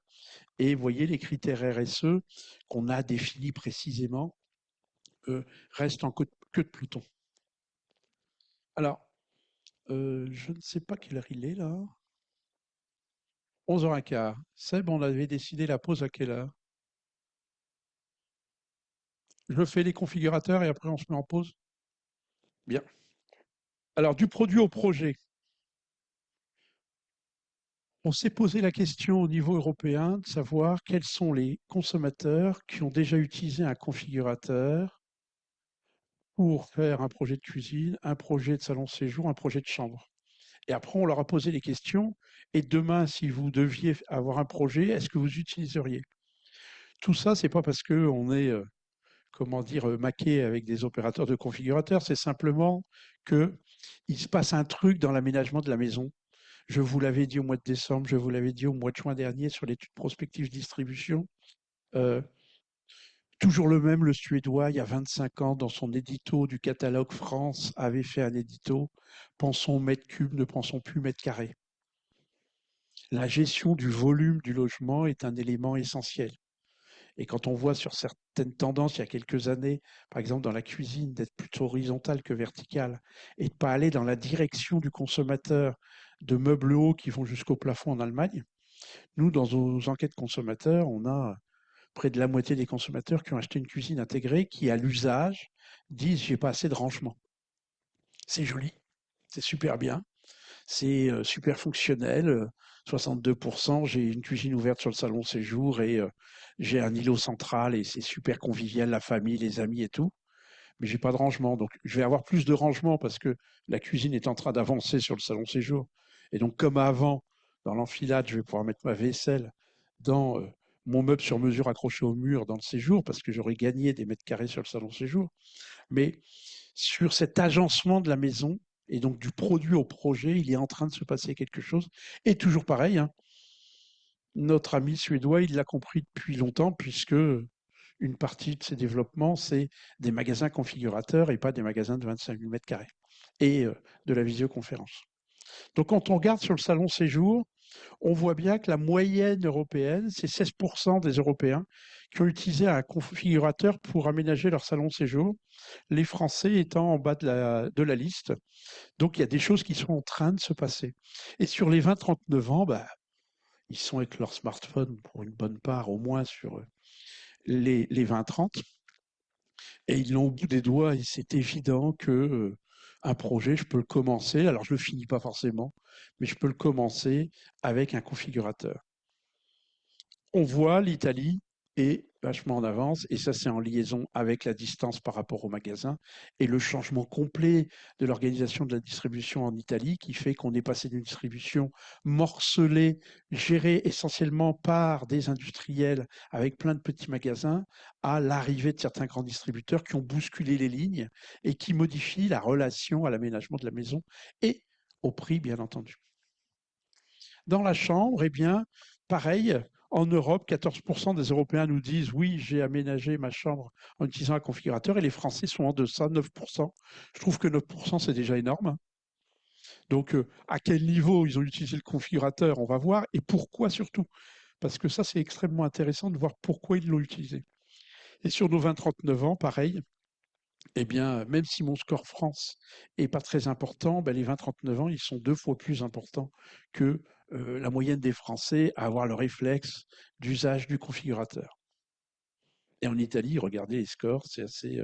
Et vous voyez, les critères RSE qu'on a définis précisément restent en queue de peloton. Alors, je ne sais pas quelle heure il est là. 11h15. Seb, on avait décidé la pause à quelle heure? Je fais les configurateurs et après on se met en pause. Bien. Alors, du produit au projet, on s'est posé la question au niveau européen de savoir quels sont les consommateurs qui ont déjà utilisé un configurateur pour faire un projet de cuisine, un projet de salon de séjour, un projet de chambre. Et après, on leur a posé les questions. Et demain, si vous deviez avoir un projet, est-ce que vous utiliseriez? Tout ça, c'est pas parce qu'on est, comment dire, maqué avec des opérateurs de configurateurs, c'est simplement que il se passe un truc dans l'aménagement de la maison. Je vous l'avais dit au mois de décembre, je vous l'avais dit au mois de juin dernier sur l'étude prospective distribution. Euh, Toujours le même, le Suédois, il y a 25 ans, dans son édito du catalogue France, avait fait un édito. Pensons mètre cube, ne pensons plus mètre carré. La gestion du volume du logement est un élément essentiel. Et quand on voit sur certaines tendances il y a quelques années, par exemple dans la cuisine, d'être plutôt horizontale que verticale, et de ne pas aller dans la direction du consommateur de meubles hauts qui vont jusqu'au plafond en Allemagne, nous, dans nos enquêtes consommateurs, on a près de la moitié des consommateurs qui ont acheté une cuisine intégrée qui, à l'usage, disent j'ai pas assez de rangement. C'est joli, c'est super bien, c'est super fonctionnel. 62%, j'ai une cuisine ouverte sur le salon séjour et j'ai un îlot central et c'est super convivial, la famille, les amis et tout. Mais j'ai pas de rangement, donc je vais avoir plus de rangement parce que la cuisine est en train d'avancer sur le salon séjour. Et donc comme avant, dans l'enfilade, je vais pouvoir mettre ma vaisselle dans mon meuble sur mesure accroché au mur dans le séjour parce que j'aurais gagné des mètres carrés sur le salon séjour. Mais sur cet agencement de la maison et donc du produit au projet, il est en train de se passer quelque chose. Et toujours pareil, hein, notre ami suédois, il l'a compris depuis longtemps puisque une partie de ses développements, c'est des magasins configurateurs et pas des magasins de 25 000 mètres carrés et de la visioconférence. Donc quand on regarde sur le salon séjour, on voit bien que la moyenne européenne, c'est 16% des Européens qui ont utilisé un configurateur pour aménager leur salon de séjour, les Français étant en bas de la liste. Donc il y a des choses qui sont en train de se passer. Et sur les 20-39 ans, bah, ils sont avec leur smartphone pour une bonne part, au moins sur les 20-30, et ils l'ont au bout des doigts, et c'est évident que un projet, je peux le commencer, alors je le finis pas forcément, mais je peux le commencer avec un configurateur. On voit l'Italie est vachement en avance, et ça c'est en liaison avec la distance par rapport au magasin et le changement complet de l'organisation de la distribution en Italie qui fait qu'on est passé d'une distribution morcelée, gérée essentiellement par des industriels avec plein de petits magasins, à l'arrivée de certains grands distributeurs qui ont bousculé les lignes et qui modifient la relation à l'aménagement de la maison et au prix, bien entendu. Dans la chambre, eh bien, pareil, en Europe, 14% des Européens nous disent oui, j'ai aménagé ma chambre en utilisant un configurateur et les Français sont en deçà, 9%. Je trouve que 9%, c'est déjà énorme. Donc, à quel niveau ils ont utilisé le configurateur, on va voir, et pourquoi surtout. Parce que ça, c'est extrêmement intéressant de voir pourquoi ils l'ont utilisé. Et sur nos 20-39 ans, pareil, eh bien, même si mon score France est pas très important, ben les 20-39 ans, ils sont 2 fois plus importants que la moyenne des Français à avoir le réflexe d'usage du configurateur. Et en Italie, regardez les scores, c'est assez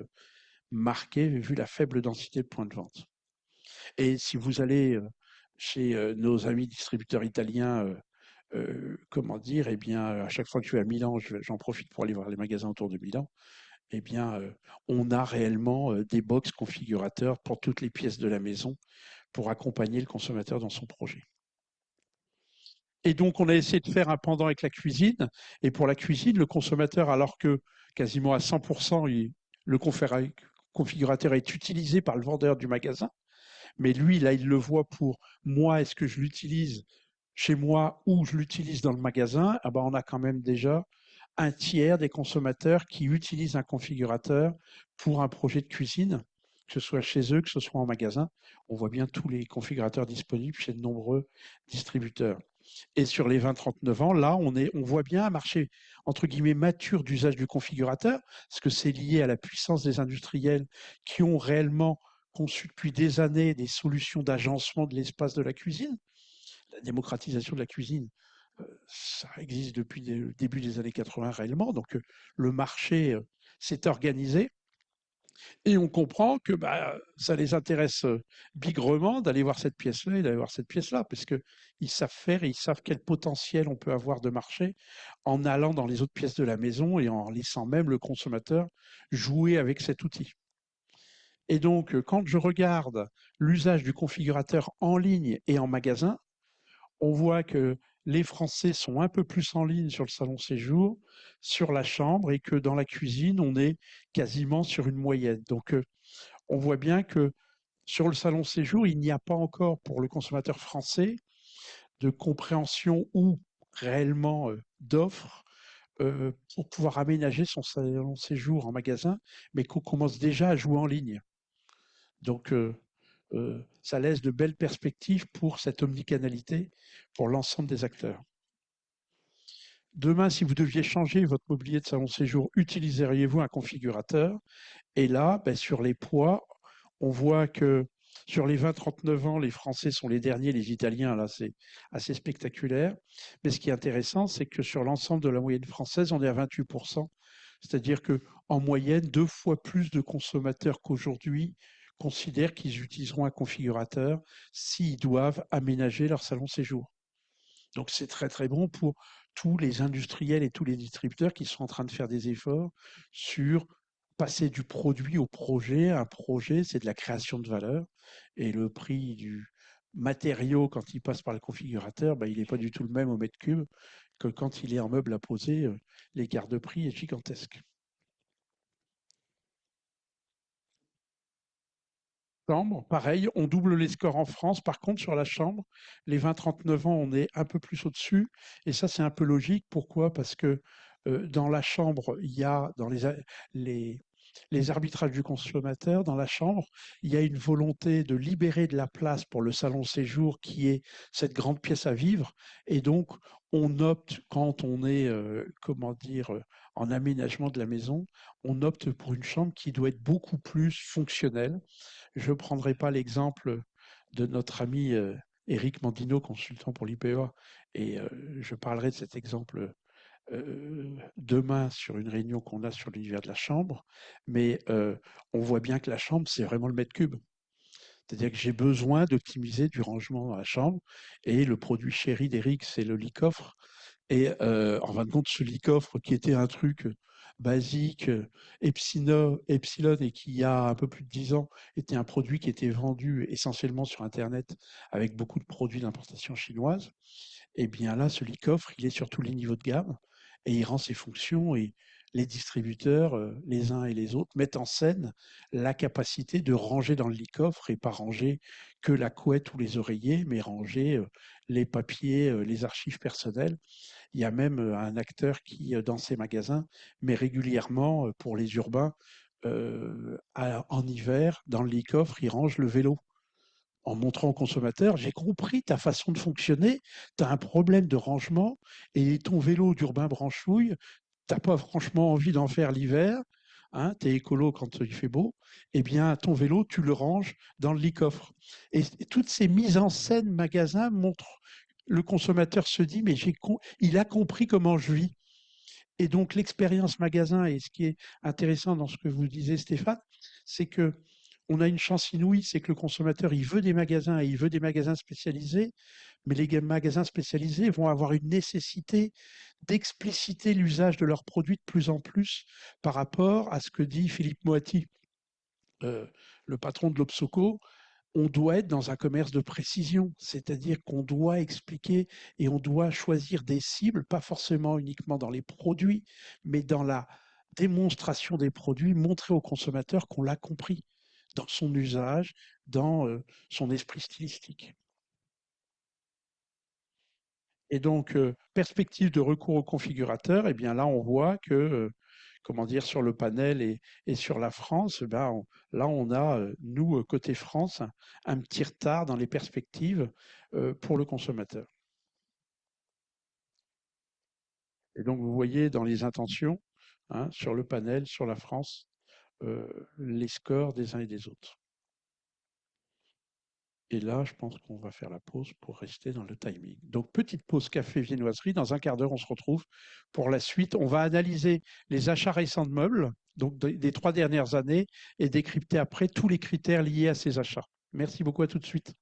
marqué vu la faible densité de points de vente. Et si vous allez chez nos amis distributeurs italiens, comment dire, eh bien, à chaque fois que je vais à Milan, j'en profite pour aller voir les magasins autour de Milan. Eh bien, on a réellement des box configurateurs pour toutes les pièces de la maison pour accompagner le consommateur dans son projet. Et donc, on a essayé de faire un pendant avec la cuisine. Et pour la cuisine, le consommateur, alors que quasiment à 100%, le configurateur est utilisé par le vendeur du magasin, mais lui, là, il le voit pour moi, est-ce que je l'utilise chez moi ou je l'utilise dans le magasin, ah ben, on a quand même déjà un tiers des consommateurs qui utilisent un configurateur pour un projet de cuisine, que ce soit chez eux, que ce soit en magasin. On voit bien tous les configurateurs disponibles chez de nombreux distributeurs. Et sur les 20-39 ans, là, on voit bien un marché, entre guillemets, mature d'usage du configurateur, parce que c'est lié à la puissance des industriels qui ont réellement conçu depuis des années des solutions d'agencement de l'espace de la cuisine. La démocratisation de la cuisine, ça existe depuis le début des années 80 réellement. Donc le marché s'est organisé et on comprend que bah, ça les intéresse bigrement d'aller voir cette pièce-là et d'aller voir cette pièce-là, parce qu'ils savent faire et ils savent quel potentiel on peut avoir de marché en allant dans les autres pièces de la maison et en laissant même le consommateur jouer avec cet outil. Et donc, quand je regarde l'usage du configurateur en ligne et en magasin, on voit que les Français sont un peu plus en ligne sur le salon séjour, sur la chambre, et que dans la cuisine, on est quasiment sur une moyenne. Donc, on voit bien que sur le salon séjour, il n'y a pas encore pour le consommateur français de compréhension ou réellement d'offres pour pouvoir aménager son salon séjour en magasin, mais qu'on commence déjà à jouer en ligne. Donc, ça laisse de belles perspectives pour cette omnicanalité pour l'ensemble des acteurs. Demain, si vous deviez changer votre mobilier de salon de séjour, utiliseriez-vous un configurateur? Et là, ben, sur les poids, on voit que sur les 20-39 ans, les Français sont les derniers, les Italiens, là, c'est assez spectaculaire. Mais ce qui est intéressant, c'est que sur l'ensemble de la moyenne française, on est à 28%. C'est-à-dire qu'en moyenne, 2 fois plus de consommateurs qu'aujourd'hui considèrent qu'ils utiliseront un configurateur s'ils doivent aménager leur salon de séjour. Donc c'est très très bon pour tous les industriels et tous les distributeurs qui sont en train de faire des efforts sur passer du produit au projet. Un projet, c'est de la création de valeur et le prix du matériau quand il passe par le configurateur, ben, il n'est pas du tout le même au mètre cube que quand il est en meuble à poser, l'écart de prix est gigantesque. Chambre, pareil, on double les scores en France. Par contre, sur la chambre, les 20-39 ans, on est un peu plus au-dessus. Et ça, c'est un peu logique. Pourquoi? Parce que dans la chambre, il y a, dans les, les arbitrages du consommateur, dans la chambre, il y a une volonté de libérer de la place pour le salon séjour qui est cette grande pièce à vivre. Et donc, on opte, quand on est, comment dire, en aménagement de la maison, on opte pour une chambre qui doit être beaucoup plus fonctionnelle. Je ne prendrai pas l'exemple de notre ami Éric Mandino, consultant pour l'IPEA, et je parlerai de cet exemple demain sur une réunion qu'on a sur l'univers de la chambre, mais on voit bien que la chambre, c'est vraiment le mètre cube. C'est-à-dire que j'ai besoin d'optimiser du rangement dans la chambre, et le produit chéri d'Eric, c'est le lit coffre. Et en fin de compte, ce lit coffre qui était un truc basique, epsilon, et qui, il y a un peu plus de 10 ans, était un produit qui était vendu essentiellement sur Internet avec beaucoup de produits d'importation chinoise, et bien là, ce lit coffre, il est sur tous les niveaux de gamme et il rend ses fonctions, et les distributeurs, les uns et les autres, mettent en scène la capacité de ranger dans le lit coffre et pas ranger que la couette ou les oreillers, mais ranger les papiers, les archives personnelles. Il y a même un acteur qui, dans ses magasins, met régulièrement pour les urbains, en hiver, dans le lit coffre, il range le vélo en montrant au consommateur, j'ai compris ta façon de fonctionner, tu as un problème de rangement et ton vélo d'urbain branchouille, tu n'as pas franchement envie d'en faire l'hiver, hein, tu es écolo quand il fait beau, eh bien ton vélo, tu le ranges dans le lit-coffre. Et toutes ces mises en scène magasins montrent, le consommateur se dit, mais il a compris comment je vis. Et donc l'expérience magasin, et ce qui est intéressant dans ce que vous disiez Stéphane, c'est que on a une chance inouïe, c'est que le consommateur, il veut des magasins et il veut des magasins spécialisés, mais les magasins spécialisés vont avoir une nécessité d'expliciter l'usage de leurs produits de plus en plus par rapport à ce que dit Philippe Moati, euh, le patron de l'Obsoco. On doit être dans un commerce de précision, c'est-à-dire qu'on doit expliquer et on doit choisir des cibles, pas forcément uniquement dans les produits, mais dans la démonstration des produits, montrer au consommateur qu'on l'a compris dans son usage, dans son esprit stylistique. Et donc, perspective de recours au configurateur, eh bien là, on voit que, comment dire, sur le panel et sur la France, ben, là, on a, nous, côté France, un petit retard dans les perspectives pour le consommateur. Et donc, vous voyez dans les intentions, hein, sur le panel, sur la France, les scores des uns et des autres. Et là, je pense qu'on va faire la pause pour rester dans le timing. Donc, petite pause café viennoiserie. Dans un quart d'heure, on se retrouve pour la suite. On va analyser les achats récents de meubles, donc des 3 dernières années, et décrypter après tous les critères liés à ces achats. Merci beaucoup, à tout de suite.